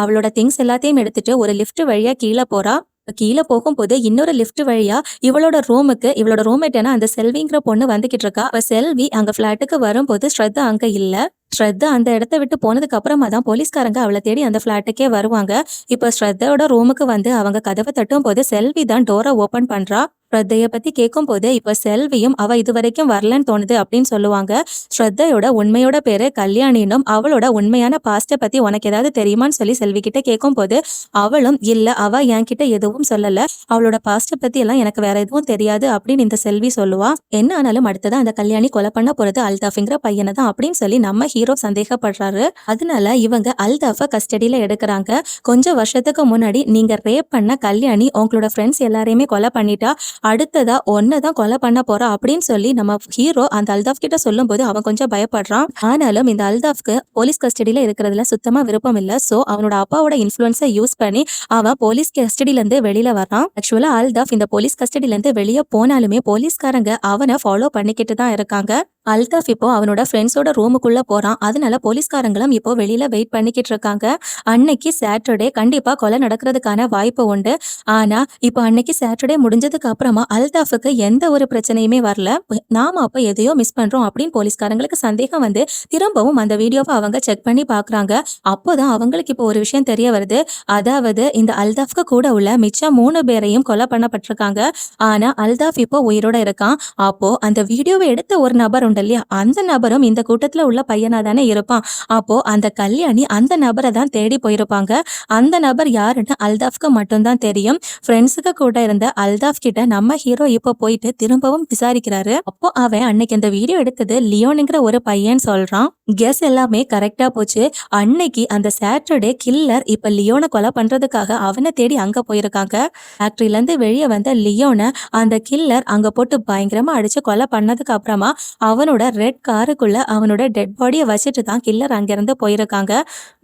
S1: அவளோட திங்ஸ் எல்லாத்தையும் எடுத்துட்டு ஒரு லிஃப்ட் வழியா கீழே போறா. கீழே போகும்போது இன்னொரு லிஃப்ட் வழியா இவளோட ரூமுக்கு இவளோட ரூம்மேட் அந்த செல்விங்கிற பொண்ணு வந்துகிட்டு இருக்கா. செல்வி அங்க பிளாட்டுக்கு வரும்போது ஸ்ரத்தா அங்க இல்ல. ஸ்ரத்தா அந்த இடத்த விட்டு போனதுக்கு அப்புறமா தான் போலீஸ்காரங்க அவளை தேடி அந்த பிளாட்டுக்கே வருவாங்க. இப்ப ஸ்ரத்தாவோட ரூமுக்கு வந்து அவங்க கதவை தட்டும் போது செல்வி தான் டோரை ஓபன் பண்றா. ஸ்ரத்தைய பத்தி கேட்கும் போது இப்ப செல்வியும் அவ இது வரைக்கும் வரலன்னு தோணுது அப்படின்னு சொல்லுவாங்க. ஸ்ரத்தையோட உண்மையோட பேரு கல்யாணினும் அவளோட உண்மையான பாஸ்ட பத்தி உனக்கு ஏதாவது தெரியுமான்னு சொல்லி செல்வி கிட்ட கேட்கும் போது அவளும் இல்ல, அவ என்கிட்ட எதுவும் சொல்லல, அவளோட பாஸ்ட பத்தி எல்லாம் எனக்கு வேற எதுவும் தெரியாது அப்படின்னு இந்த செல்வி சொல்லுவா. என்ன ஆனாலும் அடுத்ததான் அந்த கல்யாணி கொலை பண்ண போறது அல்தாஃப்ங்கிற பையனை தான் அப்படின்னு சொல்லி நம்ம ஹீரோ சந்தேகப்படுறாரு. அதனால இவங்க அல்தாஃப கஸ்டடியில எடுக்கிறாங்க. கொஞ்சம் வருஷத்துக்கு முன்னாடி நீங்க ரேப் பண்ண கல்யாணி உங்களோட ஃப்ரெண்ட்ஸ் எல்லாரையுமே கொலை பண்ணிட்டா, அடுத்ததா ஒன்ன தான் கொலை பண்ண போறா அப்படின்னு சொல்லி நம்ம ஹீரோ அந்த அல்தாஃப் கிட்ட சொல்லும்போது அவன் கொஞ்சம் பயப்படுறான். ஆனாலும் இந்த அல்தாஃப்க்கு போலீஸ் கஸ்டடியில இருக்கிறதுல சுத்தமா விருப்பம் இல்ல. சோ அவனோட அப்பாவோட இன்ஃப்ளூயன்ஸை யூஸ் பண்ணி அவன் போலீஸ் கஸ்டடியில இருந்து வெளியில வரான். ஆக்சுவலா அல்தாஃப் இந்த போலீஸ் கஸ்டடியில இருந்து வெளியே போனாலுமே போலீஸ்காரங்க அவனை ஃபாலோ பண்ணிக்கிட்டு தான் இருக்காங்க. அல்தாஃப் இப்போ அவனோட ஃப்ரெண்ட்ஸோட ரூமுக்குள்ள போறான். அதனால போலீஸ்காரங்களும் இப்போ வெளியில வெயிட் பண்ணிக்கிட்டு இருக்காங்க. அன்னைக்கு சாட்டர்டே கண்டிப்பா கொலை நடக்கிறதுக்கான வாய்ப்பு உண்டு. ஆனா இப்போ அன்னைக்கு சாட்டர்டே முடிஞ்சதுக்கு அப்புறமா அல்தாஃபுக்கு எந்த ஒரு பிரச்சனையுமே வரல. நாம அப்ப எதையோ மிஸ் பண்றோம் அப்படின்னு போலீஸ்காரங்களுக்கு சந்தேகம் வந்து திரும்பவும் அந்த வீடியோவை அவங்க செக் பண்ணி பாக்குறாங்க. அப்போதான் அவங்களுக்கு இப்போ ஒரு விஷயம் தெரிய வருது. அதாவது இந்த அல்தாஃப்க்கு கூட உள்ள மிச்சம் 3 பேரையும் கொலை பண்ணப்பட்டிருக்காங்க. ஆனா அல்தாஃப் இப்போ உயிரோட இருக்கான். அப்போ அந்த வீடியோவை எடுத்த ஒரு நபர் உண்டு இல்லையா, அந்த நபரும் இந்த கூட்டத்துல உள்ள பையனா தானே இருப்பான். அப்போ அந்த கல்யாணி அந்த நபரை தான் தேடி போயிருப்பாங்க. அந்த நபர் யாருன்னு அல்தாஃப்க்கு மட்டும்தான் தெரியும். ஃப்ரெண்ட்ஸுக்கு கூட இருந்த அல்தாஃப் கிட்ட நம்ம ஹீரோ இப்போ போயிட்டு திரும்பவும் விசாரிக்கிறாரு. அப்போ அவன் அன்னைக்கு அந்த வீடியோ எடுத்தது லியோனுங்கிற ஒரு பையன் சொல்றான். கெஸ் எல்லாமே கரெக்டா போச்சு. அன்னைக்கு அந்த சாட்டர்டே கில்லர் இப்ப லியோனை கொலை பண்றதுக்காக அவனை தேடி அங்க போயிருக்காங்க. ஃபேக்டரியில இருந்து வெளியே வந்த லியோனை அந்த கில்லர் அங்க போட்டு பயங்கரமா அடிச்சு கொலை பண்ணதுக்கு அப்புறமா அவனோட ரெட் காருக்குள்ள அவனோட டெட் பாடியை வச்சுட்டு தான் கில்லர் அங்கிருந்து போயிருக்காங்க.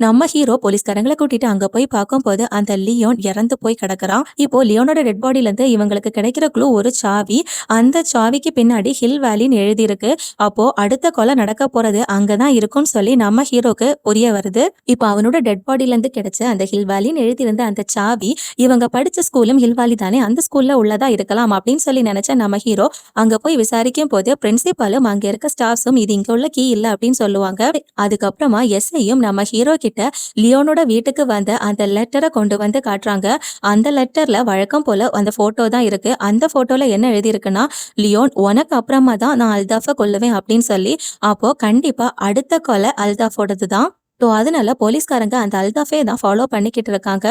S1: நம்ம ஹீரோ போலீஸ்காரங்களை கூட்டிட்டு அங்க போய் பார்க்கும்போது அந்த லியோன் இறந்து போய் கிடக்குறான். இப்போ லியோனோட டெட் பாடியில இருந்து இவங்களுக்கு கிடைக்கிற க்ளூ ஒரு சாவி. அந்த சாவிக்கு பின்னாடி ஹில் வேலின்னு எழுதி இருக்கு. அப்போ அடுத்த கொலை நடக்க போறது அங்கதான் இருக்கும்னு சொல்லி நம்ம ஹீரோக்கு புரிய வருது. இப்போ அவனோட டெட் பாடியில இருந்து கிடைச்ச அந்த ஹில் வேலின்னு எழுதி இருந்த அந்த சாவி இவங்க படிச்ச ஸ்கூலும் ஹில் வேலி தானே, அந்த ஸ்கூல்ல உள்ளதா இருக்கலாம் அப்படின்னு சொல்லி நினைச்ச நம்ம ஹீரோ அங்க போய் விசாரிக்கும் போது பிரின்சிபாலும் அங்க இருக்க ஸ்டாஃப்ஸும் இது இங்க உள்ள கீ இல்ல அப்படின்னு சொல்லுவாங்க. அதுக்கப்புறமா எஸ்ஐயும் நம்ம ஹீரோ கிட்ட லியோனோட வீட்டுக்கு வந்த அந்த லெட்டரை கொண்டு வந்து காட்டுறாங்க. அந்த லெட்டர்ல வழக்கம் போல அந்த போட்டோ தான் இருக்கு. அந்த போட்டோல என்ன எழுதி இருக்குன்னா, லியோன் உனக்கு அப்புறமா தான் நான் அல்தாஃபை கொல்லுவேன் அப்படின்னு சொல்லி. அப்போ கண்டிப்பா அடுத்த கொலை அல்தாஃபோடது தான். ஸோ அதனால போலீஸ்காரங்க அந்த அல்தாஃபே தான் ஃபாலோ பண்ணிக்கிட்டு இருக்காங்க.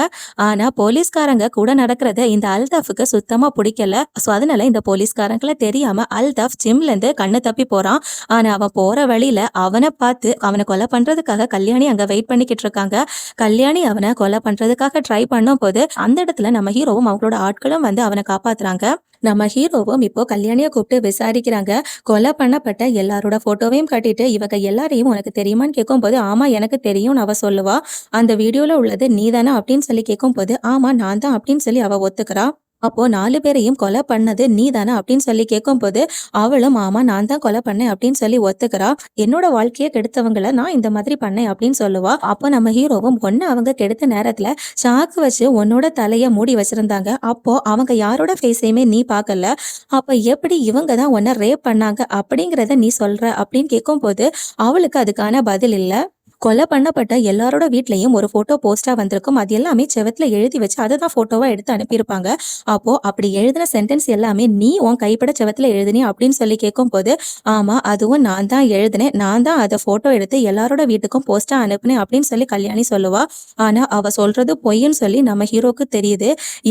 S1: ஆனா போலீஸ்காரங்க கூட நடக்கிறத இந்த அல்தாஃபுக்கு சுத்தமா பிடிக்கல. ஸோ அதனால இந்த போலீஸ்காரங்களை தெரியாம அல்தாஃப் ஜிம்ல இருந்து கண்ணு தப்பி போறான். ஆனா அவன் போற வழியில அவனை பார்த்து அவனை கொலை பண்றதுக்காக கல்யாணி அங்க வெயிட் பண்ணிக்கிட்டு இருக்காங்க. கல்யாணி அவனை கொலை பண்றதுக்காக ட்ரை பண்ணும் போது அந்த இடத்துல நம்ம ஹீரோவும் அவங்களோட ஆட்களும் வந்து அவனை காப்பாத்துறாங்க. நம்ம ஹீரோவும் இப்போ கல்யாணியை கூப்பிட்டு விசாரிக்கிறாங்க. கொலை பண்ணப்பட்ட எல்லாரோட போட்டோவையும் கட்டிட்டு இவங்க எல்லாரையும் உனக்கு தெரியுமான்னு கேட்கும்போது ஆமா எனக்கு தெரியும்னு அவ சொல்லுவா. அந்த வீடியோல உள்ளது நீதானா அப்படின்னு சொல்லி கேட்கும்போது ஆமா நான் தான் அப்படின்னு சொல்லி அவ ஒத்துக்கிறா. அப்போ 4 பேரையும் கொலை பண்ணது நீதானா அப்படின்னு சொல்லி கேட்கும்போது அவளும் ஆமா நான் தான் கொலை பண்ணேன் அப்படின்னு சொல்லி ஒத்துக்கிறா. என்னோட வாழ்க்கையை கெடுத்தவங்களை நான் இந்த மாதிரி பண்ணேன் அப்படின்னு சொல்லுவா. அப்போ நம்ம ஹீரோவும் ஒன்னு அவங்க கெடுத்த நேரத்துல சாக்கு வச்சு உன்னோட தலைய மூடி வச்சிருந்தாங்க. அப்போ அவங்க யாரோட ஃபேஸையுமே நீ பார்க்கல. அப்ப எப்படி இவங்க தான் உன்னை ரேப் பண்ணாங்க அப்படிங்கிறத நீ சொல்ற அப்படின்னு கேட்கும்போது அவளுக்கு அதுக்கான பதில் இல்ல. கொலை பண்ணப்பட்ட எல்லாரோட வீட்லயும் ஒரு போட்டோ போஸ்டா வந்திருக்கும். அது எல்லாமே செவத்துல எழுதி வச்சு அதை தான் போட்டோவா எடுத்து அனுப்பியிருப்பாங்க. அப்போ அப்படி எழுதின சென்டென்ஸ் எல்லாமே நீ உன் கைப்பட செவத்துல எழுதினே அப்படின்னு சொல்லி கேட்கும் போது ஆமா அதுவும் நான் தான் எழுதினேன், நான் தான் அதை போட்டோ எடுத்து எல்லாரோட வீட்டுக்கும் போஸ்டா அனுப்புனேன் அப்படின்னு சொல்லி கல்யாணி சொல்லுவா. ஆனா அவ சொல்றது பொய்ன்னு சொல்லி நம்ம ஹீரோக்கு தெரியுது.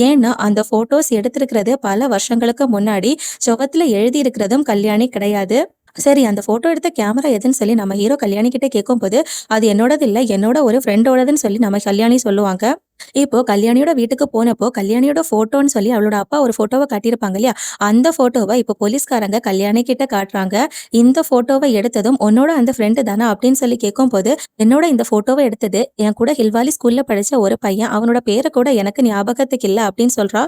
S1: ஏன்னா அந்த போட்டோஸ் எடுத்திருக்கிறது பல வருஷங்களுக்கு முன்னாடி, செவத்துல எழுதி இருக்கிறதும் கல்யாணி கிடையாது. சரி அந்த போட்டோ எடுத்த கேமரா எதுன்னு சொல்லி நம்ம ஹீரோ கல்யாணி கிட்ட கேட்கும்போது அது என்னோடது இல்ல, என்னோட ஒரு ஃப்ரெண்டோடதுன்னு சொல்லி நம்ம கல்யாணி சொல்லுவாங்க. இப்போ கல்யாணியோட வீட்டுக்கு போனப்போ கல்யாணியோட போட்டோன்னு சொல்லி அவளோட அப்பா ஒரு போட்டோவை காட்டியிருப்பாங்க இல்லையா, அந்த போட்டோவை இப்போ போலீஸ்காரங்க கல்யாணி கிட்ட காட்டுறாங்க. இந்த போட்டோவை எடுத்ததும் உன்னோட அந்த ஃப்ரெண்டு தானே அப்படின்னு சொல்லி கேட்கும் போது என்னோட இந்த போட்டோவை எடுத்தது என் கூட ஹில்வாலி ஸ்கூல்ல படிச்ச ஒரு பையன், அவனோட பேரை கூட எனக்கு ஞாபகத்துக்கு இல்ல அப்படின்னு சொல்றா.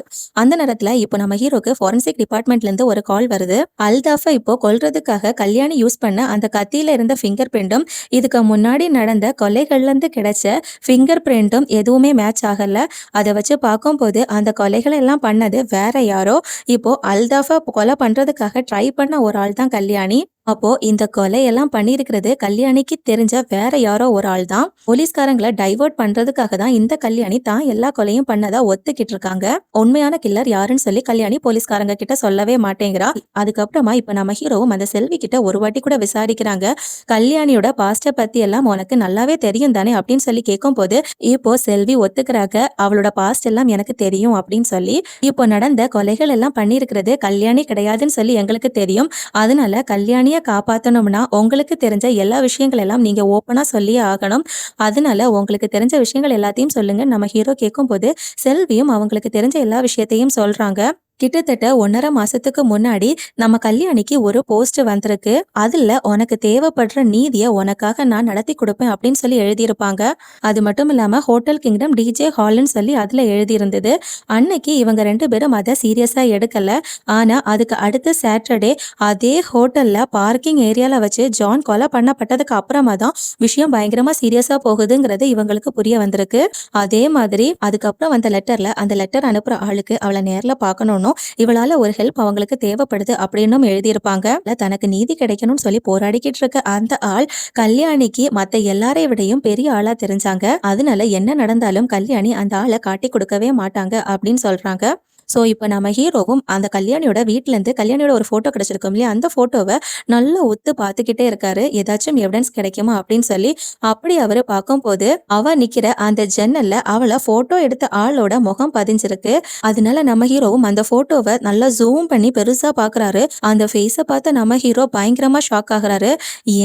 S1: அந்த நேரத்துல இப்போ நம்ம ஹீரோக்கு ஃபாரன்சிக் டிபார்ட்மெண்ட்ல இருந்து ஒரு கால் வருது. அல்தாஃபை இப்போ கொல்றதுக்காக கல்யாணி யூஸ் பண்ண அந்த கத்தியில இருந்த ஃபிங்கர் பிரிண்டும் இதுக்கு முன்னாடி நடந்த கொலைகள்ல இருந்து கிடைச்ச ஃபிங்கர் பிரிண்டும் எதுவுமே மேட்ச் ஆகல. அதை வச்சு பார்க்கும்போது அந்த கொலைகள் எல்லாம் பண்ணது வேற யாரோ. இப்போ அல்தாஃபை கொலை பண்றதுக்காக ட்ரை பண்ண ஒரு ஆள் தான் கல்யாணி. அப்போ இந்த கொலையெல்லாம் பண்ணியிருக்கிறது கல்யாணிக்கு தெரிஞ்ச வேற யாரோ ஒரு ஆள் தான். போலீஸ்காரங்களை டைவர்ட் பண்றதுக்காக தான் இந்த கல்யாணி தான் எல்லா கொலையும் பண்ணதா ஒத்துக்கிட்டு இருக்காங்க. உண்மையான கில்லர் யாருன்னு சொல்லி கல்யாணி போலீஸ்காரங்க கிட்ட சொல்லவே மாட்டேங்கிறா. அதுக்கப்புறமா இப்ப நம்ம ஹீரோவும் அந்த செல்வி கிட்ட ஒரு வாட்டி கூட விசாரிக்கிறாங்க. கல்யாணியோட பாஸ்ட பத்தி எல்லாம் உனக்கு நல்லாவே தெரியும் தானே அப்படின்னு சொல்லி கேட்கும் போது இப்போ செல்வி ஒத்துக்கிறாங்க. அவளோட பாஸ்ட் எல்லாம் எனக்கு தெரியும் அப்படின்னு சொல்லி. இப்போ நடந்த கொலைகள் எல்லாம் பண்ணியிருக்கிறது கல்யாணி கிடையாதுன்னு சொல்லி எங்களுக்கு தெரியும். அதனால கல்யாணிய காப்பாத்தணும்னா உங்களுக்கு தெரிஞ்ச எல்லா விஷயங்கள் எல்லாம் நீங்க ஓப்பனா சொல்லியே ஆகணும். அதனால உங்களுக்கு தெரிஞ்ச விஷயங்கள் எல்லாத்தையும் சொல்லுங்க நம்ம ஹீரோ கேட்கும் போது செல்வியும் அவங்களுக்கு தெரிஞ்ச எல்லா விஷயத்தையும் சொல்றாங்க. கிட்டத்தட்ட 1.5 மாசத்துக்கு முன்னாடி நம்ம கல்யாணிக்கு ஒரு போஸ்ட் வந்திருக்கு. அதுல உனக்கு தேவைப்படுற நீதிய உனக்காக நான் நடத்தி கொடுப்பேன் அப்படின்னு சொல்லி எழுதியிருப்பாங்க. அது மட்டும் இல்லாம ஹோட்டல் கிங்டம் டிஜே ஹால்னு சொல்லி அதுல எழுதியிருந்தது. அன்னைக்கு இவங்க 2 பேரும் அதை சீரியஸா எடுக்கல. ஆனா அதுக்கு அடுத்த சாட்டர்டே அதே ஹோட்டல்ல பார்க்கிங் ஏரியால வச்சு ஜான் கொலை பண்ணப்பட்டதுக்கு அப்புறமா தான் விஷயம் பயங்கரமா சீரியஸா போகுதுங்கிறது இவங்களுக்கு புரிய வந்திருக்கு. அதே மாதிரி அதுக்கப்புறம் வந்த லெட்டர்ல அந்த லெட்டர் அனுப்புற ஆளுக்கு அவளை நேர்ல பார்க்கணும்னு இவளால ஒரு ஹெல்ப் அவங்களுக்கு தேவைப்படுது அப்படின்னும் எழுதியிருப்பாங்க. தனக்கு நீதி கிடைக்கணும்னு சொல்லி போராடிக்கிட்டு இருக்க அந்த ஆள் கல்யாணிக்கு மத்த எல்லாரை விடையும் பெரிய ஆளா தெரிஞ்சாங்க. அதனால என்ன நடந்தாலும் கல்யாணி அந்த ஆளை காட்டி கொடுக்கவே மாட்டாங்க அப்படின்னு சொல்றாங்க. ஸோ இப்போ நம்ம ஹீரோவும் அந்த கல்யாணியோட வீட்டிலேருந்து கல்யாணியோட ஒரு ஃபோட்டோ கிடைச்சிருக்கும் இல்லையா, அந்த ஃபோட்டோவை நல்லா ஒத்து பார்த்துக்கிட்டே இருக்காரு. ஏதாச்சும் எவிடன்ஸ் கிடைக்குமா அப்படின்னு சொல்லி. அப்படி அவர் பார்க்கும்போது அவ நிற்கிற அந்த ஜன்னல்ல அவளை ஃபோட்டோ எடுத்த ஆளோட முகம் பதிஞ்சிருக்கு. அதனால நம்ம ஹீரோவும் அந்த ஃபோட்டோவை நல்லா ஜூம் பண்ணி பெருசாக பார்க்குறாரு. அந்த ஃபேஸை பார்த்து நம்ம ஹீரோ பயங்கரமாக ஷாக் ஆகுறாரு.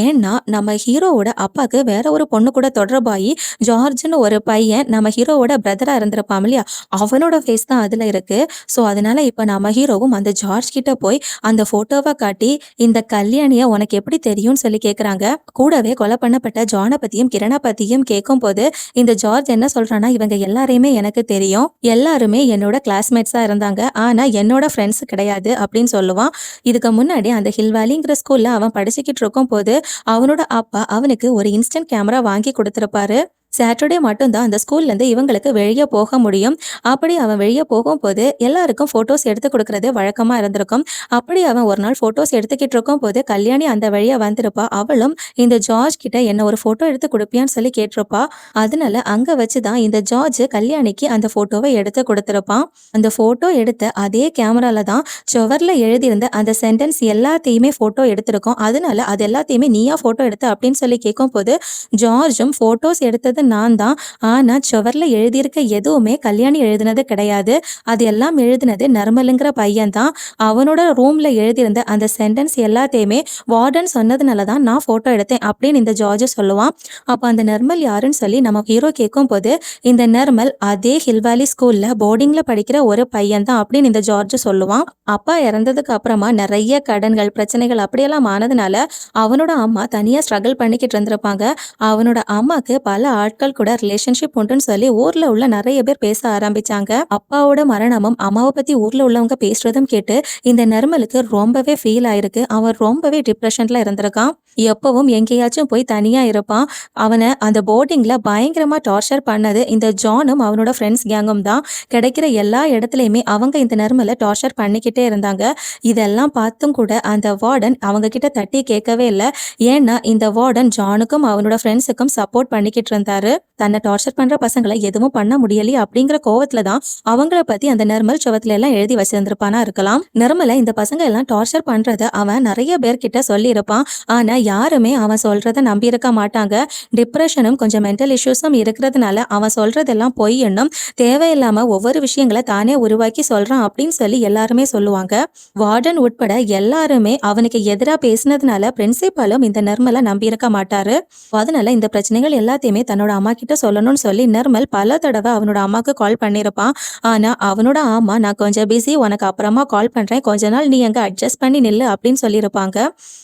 S1: ஏன்னா நம்ம ஹீரோவோட அப்பாவுக்கு வேற ஒரு பொண்ணு கூட தொடர்பாகி ஜார்ஜ்னு ஒரு பையன் நம்ம ஹீரோவோட பிரதராக இருந்திருப்பான் இல்லையா, அவனோட ஃபேஸ் தான் அதில் இருக்கு. ஸோ அதனால இப்போ நம்ம ஹீரோவும் அந்த ஜார்ஜ் கிட்ட போய் அந்த ஃபோட்டோவை காட்டி இந்த கல்யாணியை உனக்கு எப்படி தெரியும்னு சொல்லி கேட்குறாங்க. கூடவே கொலை பண்ணப்பட்ட ஜானை பற்றியும் கிரணா பற்றியும் கேட்கும் போது இந்த ஜார்ஜ் என்ன சொல்றான்னா, இவங்க எல்லாரையுமே எனக்கு தெரியும், எல்லாருமே என்னோட கிளாஸ்மேட்ஸாக இருந்தாங்க, ஆனால் என்னோட ஃப்ரெண்ட்ஸ் கிடையாது அப்படின்னு சொல்லுவான். இதுக்கு முன்னாடி அந்த ஹில்வேலிங்கிற ஸ்கூலில் அவன் படிச்சுக்கிட்டு இருக்கும் போது அவனோட அப்பா அவனுக்கு ஒரு இன்ஸ்டன்ட் கேமரா வாங்கி கொடுத்துருப்பாரு. சாட்டர்டே மட்டும்தான் அந்த ஸ்கூல்லேருந்து இவங்களுக்கு வெளியே போக முடியும். அப்படி அவன் வெளியே போகும்போது எல்லாருக்கும் ஃபோட்டோஸ் எடுத்து கொடுக்கறது வழக்கமாக இருந்திருக்கும். அப்படி அவன் ஒரு நாள் ஃபோட்டோஸ் எடுத்துக்கிட்டு இருக்கும் போது கல்யாணி அந்த வழியாக வந்திருப்பா. அவளும் இந்த ஜார்ஜ் கிட்ட என்ன ஒரு ஃபோட்டோ எடுத்து கொடுப்பியான்னு சொல்லி கேட்டிருப்பா. அதனால அங்கே வச்சு தான் இந்த ஜார்ஜ் கல்யாணிக்கு அந்த ஃபோட்டோவை எடுத்து கொடுத்துருப்பான். அந்த ஃபோட்டோ எடுத்த அதே கேமரால தான் சுவரில் எழுதியிருந்த அந்த சென்டென்ஸ் எல்லாத்தையுமே ஃபோட்டோ எடுத்திருக்கோம். அதனால அது எல்லாத்தையுமே நீயா ஃபோட்டோ எடுத்த அப்படின்னு சொல்லி கேட்கும்போது ஜார்ஜும் ஃபோட்டோஸ் எடுத்தது நான் தான், ஆனா சுவர்ல எழுதியிருக்க எதுவுமே கல்யாணி எழுதினது கிடையாது, அது எல்லாம் எழுதினது நர்மலுங்கிற பையன் தான். அவனோட ரூம்ல எழுதியிருந்த அந்த சென்டென்ஸ் எல்லாத்தையுமே வார்டன் சொன்னதுனால தான் நான் போட்டோ எடுத்தேன் அப்படின்னு இந்த ஜார்ஜ் சொல்லுவான். அப்ப அந்த நர்மல் யாருன்னு சொல்லி நம்ம ஹீரோ கேட்கும் போது இந்த நர்மல் அதே ஹில்வேலி ஸ்கூல்ல போர்டிங்ல படிக்கிற ஒரு பையன் தான் அப்படின்னு இந்த ஜார்ஜ் சொல்லுவான். அப்பா இறந்ததுக்கு அப்புறமா நிறைய கடன்கள் பிரச்சனைகள் அப்படியெல்லாம் ஆனதுனால அவனோட அம்மா தனியா ஸ்ட்ரகிள் பண்ணிக்கிட்டு இருந்திருப்பாங்க. அவனோட அம்மாக்கு பல ஆட்கள் கூட ரிலேஷன்ஷிப் உண்டுன்னு சொல்லி ஊர்ல உள்ள நிறைய பேர் பேச ஆரம்பிச்சாங்க. அப்பாவோட மரணமும் அம்மாவை பத்தி ஊர்ல உள்ளவங்க பேசுறதும் கேட்டு இந்த நர்மலுக்கு ரொம்பவே ஃபீல் ஆயிருக்கு. அவன் ரொம்பவே டிப்ரெஷன்ல இருந்திருக்கான். எப்பவும் எங்கேயாச்சும் போய் தனியா இருப்பான். அவனை அந்த போர்டிங்ல பயங்கரமா டார்ச்சர் பண்ணது இந்த ஜானும் அவனோட ஃப்ரெண்ட்ஸ் கேங்கும் தான். கிடைக்கிற எல்லா இடத்துலயுமே அவங்க இந்த நர்மலை டார்ச்சர் பண்ணிக்கிட்டே இருந்தாங்க. இதெல்லாம் பார்த்தும் கூட அந்த வார்டன் அவங்க கிட்ட தட்டி கேட்கவே இல்லை. ஏன்னா இந்த வார்டன் ஜானுக்கும் அவனோட ஃப்ரெண்ட்ஸுக்கும் சப்போர்ட் பண்ணிக்கிட்டு இருந்தாரு. தன்னை டார்ச்சர் பண்ற பசங்களை எதுவும் பண்ண முடியலையே அப்படிங்கிற கோவத்துல தான் அவங்கள பத்தி அந்த நர்மல் சுவத்துல எல்லாம் எழுதி வச்சிருந்திருப்பானா இருக்கலாம். நர்மலை இந்த பசங்க எல்லாம் டார்ச்சர் பண்றத அவன் நிறைய பேர்கிட்ட சொல்லி இருப்பான். ஆனா யாருமே அவன் சொல்றத நம்பி இருக்க மாட்டாங்க. டிப்ரெஷனும் கொஞ்சம் மென்டல் இஷ்யூஸும் இருக்கிறதுனால அவன் சொல்றதெல்லாம் பொய் எண்ணம், தேவையில்லாம ஒவ்வொரு விஷயங்களை தானே உருவாக்கி சொல்றான் அப்படின்னு சொல்லி எல்லாருமே சொல்லுவாங்க. வார்டன் உட்பட எல்லாருமே அவனுக்கு எதிராக பேசினதுனால பிரின்சிபாலும் இந்த நர்மலை நம்பி இருக்க மாட்டாரு. அதனால இந்த பிரச்சனைகள் எல்லாத்தையுமே தன்னோட அம்மா கிட்ட சொல்லணும்னு சொல்லி நர்மல் பல தடவை அவனோட அம்மாக்கு கால் பண்ணியிருப்பான். ஆனா அவனோட அம்மா நான் கொஞ்சம் பிஸி, உனக்கு அப்புறமா கால் பண்றேன், கொஞ்ச நாள் நீ எங்க அட்ஜஸ்ட் பண்ணி நில்லு அப்படின்னு சொல்லியிருப்பாங்க.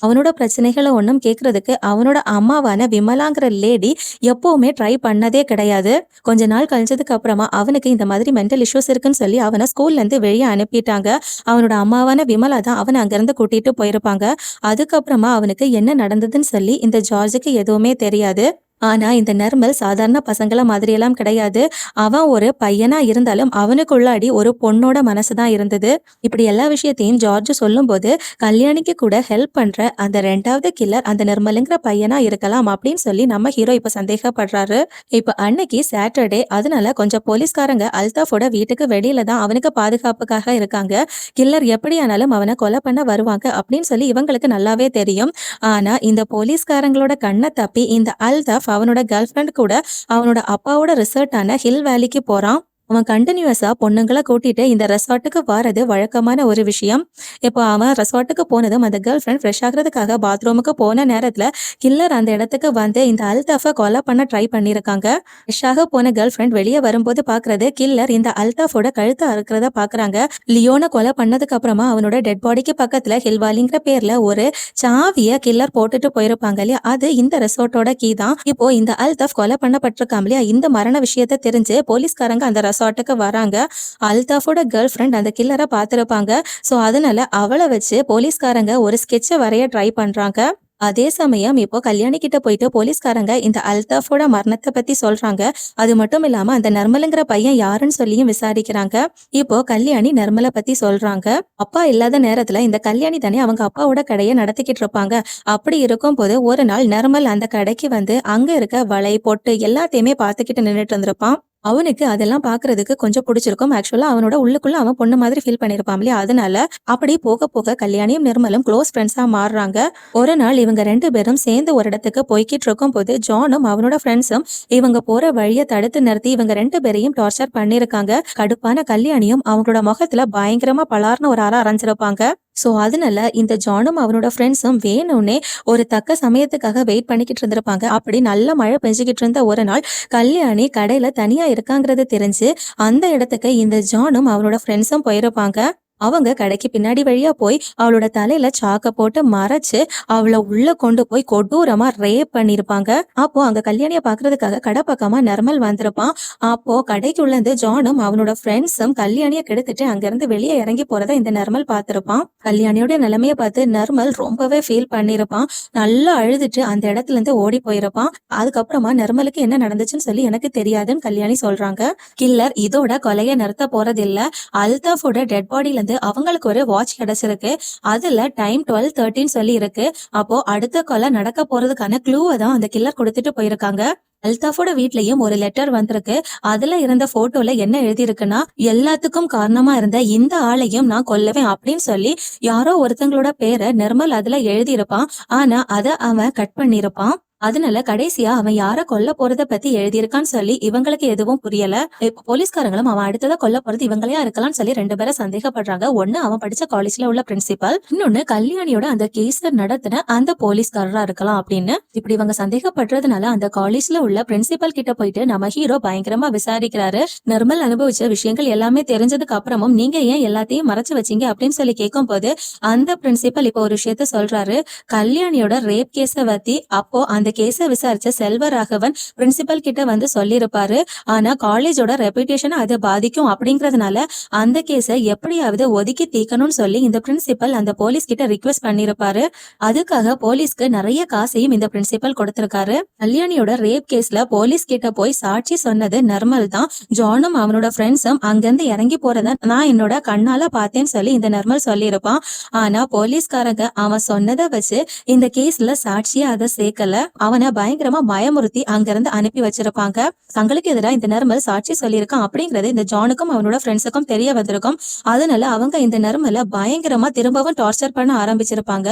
S1: அவனோட பிரச்சனைகளை ஒன்றும் கேட்கறதுக்கு அவனோட அம்மாவான விமலாங்கிற லேடி எப்பவுமே ட்ரை பண்ணதே கிடையாது. கொஞ்ச நாள் கழிஞ்சதுக்கு அப்புறமா அவனுக்கு இந்த மாதிரி மென்டல் இஷ்யூஸ் இருக்குன்னு சொல்லி அவனை ஸ்கூல்ல இருந்து வெளியே அனுப்பிட்டாங்க. அவனோட அம்மாவான விமலா தான் அவனை அங்கிருந்து கூட்டிட்டு போயிருப்பாங்க. அதுக்கப்புறமா அவனுக்கு என்ன நடந்ததுன்னு சொல்லி இந்த ஜார்ஜுக்கு எதுவுமே தெரியாது. ஆனா இந்த நர்மல் சாதாரண பசங்கள மாதிரியெல்லாம் கிடையாது. அவன் ஒரு பையனா இருந்தாலும் அவனுக்குள்ளாடி ஒரு பொண்ணோட மனசுதான் இருந்தது. இப்படி எல்லா விஷயத்தையும் ஜார்ஜ் சொல்லும் போது கல்யாணிக்கு கூட ஹெல்ப் பண்ற அந்த 2வது கில்லர் அந்த நர்மலுங்கிற பையனா இருக்கலாம் அப்படின்னு சொல்லி நம்ம ஹீரோ இப்ப சந்தேகப்படுறாரு. இப்ப அன்னைக்கு சாட்டர்டே, அதனால கொஞ்சம் போலீஸ்காரங்க அல்தாஃபோட வீட்டுக்கு வெளியில தான் அவனுக்கு பாதுகாப்புக்காக இருக்காங்க. கில்லர் எப்படியானாலும் அவனை கொலை பண்ண வருவாங்க அப்படின்னு சொல்லி இவங்களுக்கு நல்லாவே தெரியும். ஆனா இந்த போலீஸ்காரங்களோட கண்ணை தப்பி இந்த அல்தாஃப் அவனோட கேர்ள் ஃப்ரெண்ட் கூட அவனோட அப்பாவோட ரிசர்ட்டான ஹில் வேலிக்கு போறான். அவன் கண்டினியூஸா பொண்ணுங்கள கூட்டிட்டு இந்த ரெசார்ட்டுக்கு வாரது வழக்கமான ஒரு விஷயம். இப்போ அவன் ரெசார்ட்டுக்கு போனதும் அந்த கேர்ள் ஃப்ரெண்ட் ஃப்ரெஷ் ஆகுறதுக்காக பாத்ரூமுக்கு போன நேரத்துல கில்லர் அந்த இடத்துக்கு வந்து இந்த அல்தாஃபை கொலை பண்ண ட்ரை பண்ணியிருக்காங்க. ஃப்ரெஷ் ஆக போன கேர்ள் ஃப்ரெண்ட் வெளியே வரும்போது பாக்குறது கில்லர் இந்த அல்தாஃபோட கழுத்தை அறுக்கிறத பாக்குறாங்க. லியோனை கொலை பண்ணதுக்கு அப்புறமா அவனோட டெட் பாடிக்கு பக்கத்துல ஹில்வாலிங்கிற பேர்ல ஒரு சாவிய கில்லர் போட்டுட்டு போயிருப்பாங்க இல்லையா, அது இந்த ரெசார்ட்டோட கீ தான். இப்போ இந்த அல்தாஃப் கொலை பண்ணப்பட்டிருக்காம் இல்லையா, இந்த மரண விஷயத்த தெரிஞ்சு போலீஸ்காரங்க அந்த ரெசார்ட்டுக்கு வராங்க. அல்தாஃபோட கேர்ள் ஃப்ரெண்ட் அந்த கில்லரை பார்த்திருப்பாங்க. ஸோ அதனால அவளை வச்சு போலீஸ்காரங்க ஒரு ஸ்கெட்சை வரைய ட்ரை பண்றாங்க. அதே சமயம் இப்போ கல்யாணி கிட்ட போயிட்டு போலீஸ்காரங்க இந்த அல்தாஃபோட மரணத்தை பத்தி சொல்றாங்க. அது மட்டும் இல்லாம அந்த நர்மலுங்கிற பையன் யாருன்னு சொல்லியும் விசாரிக்கிறாங்க. இப்போ கல்யாணி நர்மலை பத்தி சொல்றாங்க. அப்பா இல்லாத நேரத்துல இந்த கல்யாணி தானே அவங்க அப்பாவோட கடையை நடத்திக்கிட்டு இருப்பாங்க. அப்படி இருக்கும் போது ஒரு நாள் நர்மல் அந்த கடைக்கு வந்து அங்க இருக்க வளை பொட்டு எல்லாத்தையுமே பார்த்துக்கிட்டு நின்றுட்டு இருந்திருப்பான். அவனுக்கு அதெல்லாம் பாக்குறதுக்கு கொஞ்சம் பிடிச்சிருக்கும். ஆக்சுவலா அவனோட உள்ளுக்குள்ள அவன் பொண்ணு மாதிரி ஃபீல் பண்ணிருப்பான் இல்லையா, அதனால அப்படி போக போக கல்யாணியும் நிர்மலும் க்ளோஸ் ஃப்ரெண்ட்ஸா மாறுறாங்க. ஒரு நாள் இவங்க 2 பேரும் சேர்ந்து ஒரு இடத்துக்கு போய்கிட்டு இருக்கும் போது ஜானும் அவனோட ஃப்ரெண்ட்ஸும் இவங்க போற வழியை தடுத்து நிறுத்தி இவங்க 2 பேரையும் டார்ச்சர் பண்ணிருக்காங்க. கடுப்பான கல்யாணியும் அவங்களோட முகத்துல பயங்கரமா பலார்னு ஒரு அறை அரைஞ்சிருப்பாங்க. சோ அதனால இந்த ஜானும் அவனோட ஃப்ரெண்ட்ஸும் வேணும்னே ஒரு தக்க சமயத்துக்காக வெயிட் பண்ணிக்கிட்டு இருந்திருப்பாங்க. அப்படி நல்ல மழை பெஞ்சுக்கிட்டு இருந்த ஒரு நாள் கல்யாணி கடையில தனியா இருக்காங்கிறது தெரிஞ்சு அந்த இடத்துக்கு இந்த ஜானும் அவனோட ஃப்ரெண்ட்ஸும் போயிருப்பாங்க. அவங்க கடைக்கு பின்னாடி வழியா போய் அவளோட தலையில சாக்க போட்டு மறைச்சு அவளை உள்ள கொண்டு போய் கொடூரமா ரேப் பண்ணிருப்பாங்க. அப்போ அங்க கல்யாணிய பாக்குறதுக்காக கடை பக்கமா நர்மல் வந்திருப்பான். அப்போ கடைக்குள்ள இருந்து ஜானும் அவனோட ஃப்ரெண்ட்ஸும் கல்யாணிய கெடுத்துட்டு அங்கிருந்து வெளியே இறங்கி போறதை இந்த நர்மல் பார்த்திருப்பான். கல்யாணியோட நிலைமைய பார்த்து நர்மல் ரொம்பவே ஃபீல் பண்ணிருப்பான். நல்லா அழுதுட்டு அந்த இடத்துல இருந்து ஓடி போயிருப்பான். அதுக்கப்புறமா நர்மலுக்கு என்ன நடந்துச்சுன்னு சொல்லி எனக்கு தெரியாதுன்னு கல்யாணி சொல்றாங்க. கில்லர் இதோட கொலையை நிறுத்த போறதில்ல. அல்தாஃபோட டெட் பாடியில இருந்து அவங்களுக்கு ஒரு வாட்ச் கிடைச்சிருக்கு. அதுல டைம் 12:13 சொல்லி இருக்கு. அப்போ அடுத்த கொலை நடக்க போறதுக்கான க்ளூவை தான் அந்த கில்லர் கொடுத்துட்டு போயிருக்காங்க. அல்தாஃபோட வீட்லயும் ஒரு லெட்டர் வந்திருக்கு. அதுல இருந்த போட்டோல என்ன எழுதியிருக்குன்னா, எல்லாத்துக்கும் காரணமா இருந்த இந்த ஆளையும் நான் கொல்லுவேன் அப்படின்னு சொல்லி யாரோ ஒருத்தங்களோட பேரை நிர்மல் அதுல எழுதியிருப்பான். ஆனா அத அவன் கட் பண்ணிருப்பான். அதனால கடைசியா அவன் யார கொல்ல போறத பத்தி எழுதியிருக்கான்னு சொல்லி இவங்களுக்கு எதுவும் புரியல. இப்ப போலீஸ்காரங்களும் அவன் அடுத்ததா கொல்ல போறது இவங்களையா இருக்கலாம்னு சொல்லி 2 பேரை சந்தேகப்படுறாங்க. ஒண்ணு அவன் படிச்ச காலேஜ்ல உள்ள பிரின்சிபல், இன்னொன்னு கல்யாணியோட அந்த கேஸ் நடத்தின அந்த போலீஸ்காரரா இருக்கலாம் அப்படின்னு. இப்படி இவங்க சந்தேகப்படுறதுனால அந்த காலேஜ்ல உள்ள பிரின்சிபல் கிட்ட போயிட்டு நம்ம ஹீரோ பயங்கரமா விசாரிக்கிறாரு. நிர்மல் அனுபவிச்ச விஷயங்கள் எல்லாமே தெரிஞ்சதுக்கு அப்புறமும் நீங்க ஏன் எல்லாத்தையும் மறைச்சு வச்சீங்க அப்படின்னு சொல்லி கேட்கும் போது அந்த பிரின்சிபல் இப்ப ஒரு விஷயத்த சொல்றாரு. கல்யாணியோட ரேப் கேஸ பத்தி அப்போ அந்த கேஸ விசாரிச்ச செல்வராகவன் பிரின்சிபல் கிட்ட வந்து சொல்லியிருப்பாரு. ஆனா காலேஜோட ரெப்யூட்டேஷன் அது பாதிக்கும் அப்படிங்கறதுனால அந்த கேஸ எப்படியாவது ஒதுக்கி தீக்கணும்னு சொல்லி இந்த பிரின்சிபல் அந்த போலீஸ் கிட்ட ரிக்வெஸ்ட் பண்ணிருப்பாரு. அதுக்காக போலீஸ்க்கு நிறைய காசையும் இந்த பிரின்சிபல் கொடுத்திருக்காரு. கல்யாணியோட ரேப் கேஸ்ல போலீஸ் கிட்ட போய் சாட்சி சொன்னது நர்மல் தான். ஜானும் அவனோட ஃப்ரெண்ட்ஸும் அங்கிருந்து இறங்கி போறத நான் என்னோட கண்ணால பார்த்தேன்னு சொல்லி இந்த நர்மல் சொல்லியிருப்பான். ஆனா போலீஸ்காரங்க அவன் சொன்னதை வச்சு இந்த கேஸ்ல சாட்சியா அதை சேர்க்கல. அவனை பயங்கரமா பயமுறுத்தி அங்கிருந்து அனுப்பி வச்சிருப்பாங்க. தங்களுக்கு எதிராக இந்த நர்மல் சாட்சி சொல்லியிருக்கான் அப்படிங்கறது இந்த ஜானுக்கும் அவனோட ஃப்ரெண்ட்ஸுக்கும் தெரிய வந்திருக்கும். அதனால அவங்க இந்த நர்மலை பயங்கரமா திரும்பவும் டார்ச்சர் பண்ண ஆரம்பிச்சிருப்பாங்க.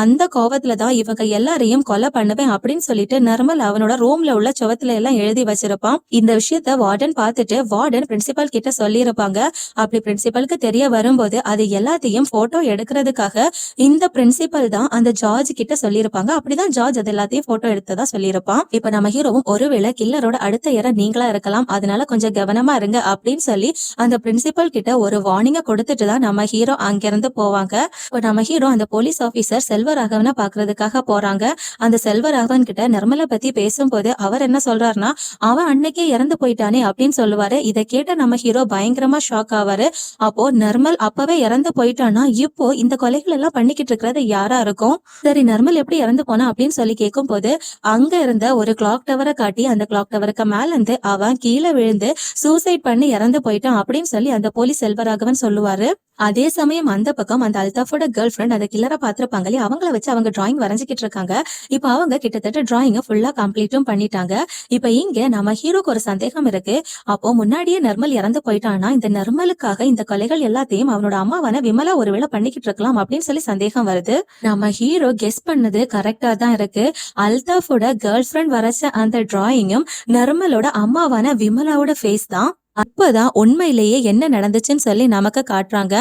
S1: அந்த கோவத்துலதான் இவங்க எல்லாரையும் கொலை பண்ணுவேன் அப்படின்னு சொல்லிட்டு நர்மல் அவனோட ரூம்ல உள்ள சுவத்துல எல்லாம் எழுதி வச்சிருப்பான். இந்த விஷயத்த வார்டன் பார்த்துட்டு வார்டன் பிரின்சிபல் கிட்ட சொல்லியிருப்பாங்க. அப்படி பிரின்சிபலுக்கு தெரிய வரும்போது அது எல்லாத்தையும் போட்டோ எடுக்கிறதுக்காக இந்த பிரின்சிபல் தான் அந்த ஜார்ஜ் கிட்ட சொல்லியிருப்பாங்க. அப்படிதான் ஜார்ஜ் அது எல்லாத்தையும் போட்டோ எடுத்ததா சொல்லியிருப்பான். இப்ப நம்ம ஹீரோவும் ஒருவேளை கில்லரோட அடுத்த இற நீங்களா இருக்கலாம், அதனால கொஞ்சம் கவனமா இருங்க அப்படின்னு சொல்லி அந்த பிரின்சிபல் கிட்ட ஒரு வார்னிங்க கொடுத்துட்டு தான் நம்ம ஹீரோ அங்கிருந்து போவாங்க. இப்ப நம்ம ஹீரோ அந்த போலீஸ் ஆபீசர் செல்வராகவனை பாக்குறதுக்காக போறாங்க. அந்த செல்வராகவன் கிட்ட நிர்மலை பத்தி பேசும்போது அவர் என்ன சொல்றாருன்னா, அவன் அன்னைக்கே இறந்து போயிட்டானே அப்படின்னு சொல்லுவாரு. இதை கேட்ட நம்ம ஹீரோ பயங்கரமா ஷாக் ஆவாரு. அப்போ நிர்மல் அப்பவே இறந்து போயிட்டானா இப்போ இந்த கொலைகள் எல்லாம் பண்ணிக்கிட்டு இருக்கிறது யாரா இருக்கும்? சரி, நிர்மல் எப்படி இறந்து போனா அப்படின்னு சொல்லி கேட்கும் போது அங்க இருந்த ஒரு கிளாக் டவரை காட்டி அந்த கிளாக் டவருக்கு மேல இருந்து அவன் கீழே விழுந்து சூசைட் பண்ணி இறந்து போயிட்டான் அப்படின்னு சொல்லி அந்த போலீஸ் செல்வராகவன் சொல்லுவாரு. அதே சமயம் அந்த பக்கம் அந்த அல்தாஃபோட கேர்ள் ஃப்ரெண்ட் அந்த கில்லரை பாத்திருப்பாங்க இல்லையா, அவங்கள வச்சு அவங்க டிராயிங் வரைஞ்சிக்கிட்டு இருக்காங்க. இப்ப அவங்க கிட்டத்தட்ட டிராயிங்க ஃபுல்லா கம்ப்ளீட்டும் பண்ணிட்டாங்க. இப்ப இங்க நம்ம ஹீரோக்கு ஒரு சந்தேகம் இருக்கு. அப்போ முன்னாடியே நர்மல் இறந்து போயிட்டானா இந்த நர்மலுக்காக இந்த கொலைகள் எல்லாத்தையும் அவனோட அம்மாவான விமலா ஒருவேளை பண்ணிக்கிட்டு இருக்கலாம் அப்படின்னு சொல்லி சந்தேகம் வருது. நம்ம ஹீரோ கெஸ் பண்ணது கரெக்டா தான் இருக்கு. அல்தாஃபோட கேர்ள் ஃப்ரெண்ட் வரைச்ச அந்த டிராயிங்கும் நர்மலோட அம்மாவான விமலாவோட ஃபேஸ் தான். அப்பதான் உண்மையிலேயே என்ன நடந்துச்சுன்னு சொல்லி நமக்கு காட்டுறாங்க.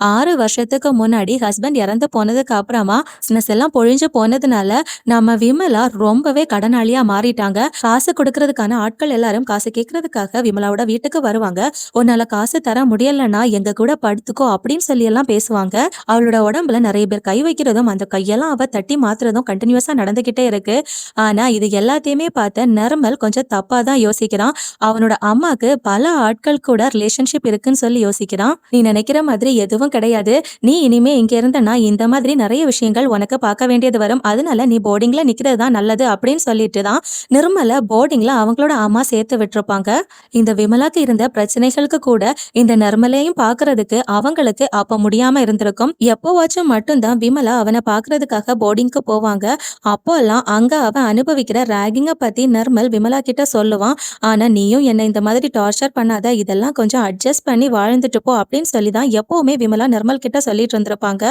S1: 6 வருஷத்துக்கு முன்னாடி ஹஸ்பண்ட் இறந்து போனதுக்கு அப்புறமா பிசினஸ் எல்லாம் பொழிஞ்சு போனதுனால நம்ம விமலா ரொம்பவே கடனாளியா மாறிட்டாங்க. காசு கொடுக்கறதுக்கான ஆட்கள் எல்லாரும் காசு கேட்கறதுக்காக விமலாவோட வீட்டுக்கு வருவாங்க. உன்னால காசு தர முடியலன்னா எங்க கூட படுத்துக்கோ அப்படின்னு சொல்லி எல்லாம் பேசுவாங்க. அவளோட உடம்புல நிறைய பேர் கை வைக்கிறதும் அந்த கையெல்லாம் அவ தட்டி மாத்துறதும் கண்டினியூஸா நடந்துகிட்டே இருக்கு. ஆனா இது எல்லாத்தையுமே பார்த்த நிர்மல் கொஞ்சம் தப்பா தான் யோசிக்கிறான். அவனோட அம்மாக்கு பல ஆட்கள் கூட ரிலேஷன்ஷிப் இருக்குன்னு சொல்லி யோசிக்கிறான். நீ நினைக்கிற மாதிரி எதுவும் கிடையாது. நீ இனிமே இங்க இருந்தனா இந்த மாதிரி நிறைய விஷயங்கள் உனக்கு பார்க்க வேண்டியது வரும். அதனால நீ போர்டிங்ல நிக்கிறது தான் நல்லது அப்படின்னு சொல்லிட்டு தான் நிர்மலை போர்டிங்ல அவங்களோட அம்மா சேர்த்து விட்டுருப்பாங்க. இந்த விமலாக்கு இருந்த பிரச்சனைகளுக்கு கூட இந்த நிர்மலையும் பாக்குறதுக்கு அவங்களுக்கு அப்ப முடியாம இருந்திருக்கும். எப்போவாச்சும் மட்டும்தான் விமலா அவனை பாக்குறதுக்காக போர்டிங்க்கு போவாங்க. அப்போல்லாம் அங்க அவன் அனுபவிக்கிற ராகிங்க பத்தி நிர்மல் விமலா கிட்ட சொல்லுவான். ஆனா நீயும் என்ன இந்த மாதிரி டார்ச்சர் பண்ணாத, இதெல்லாம் கொஞ்சம் அட்ஜஸ்ட் பண்ணி வாழ்ந்துட்டு போ அப்படின்னு சொல்லி தான் எப்பவுமே விமலா நிர்மல் கிட்ட சொல்லிட்டு இருந்திருப்பாங்க.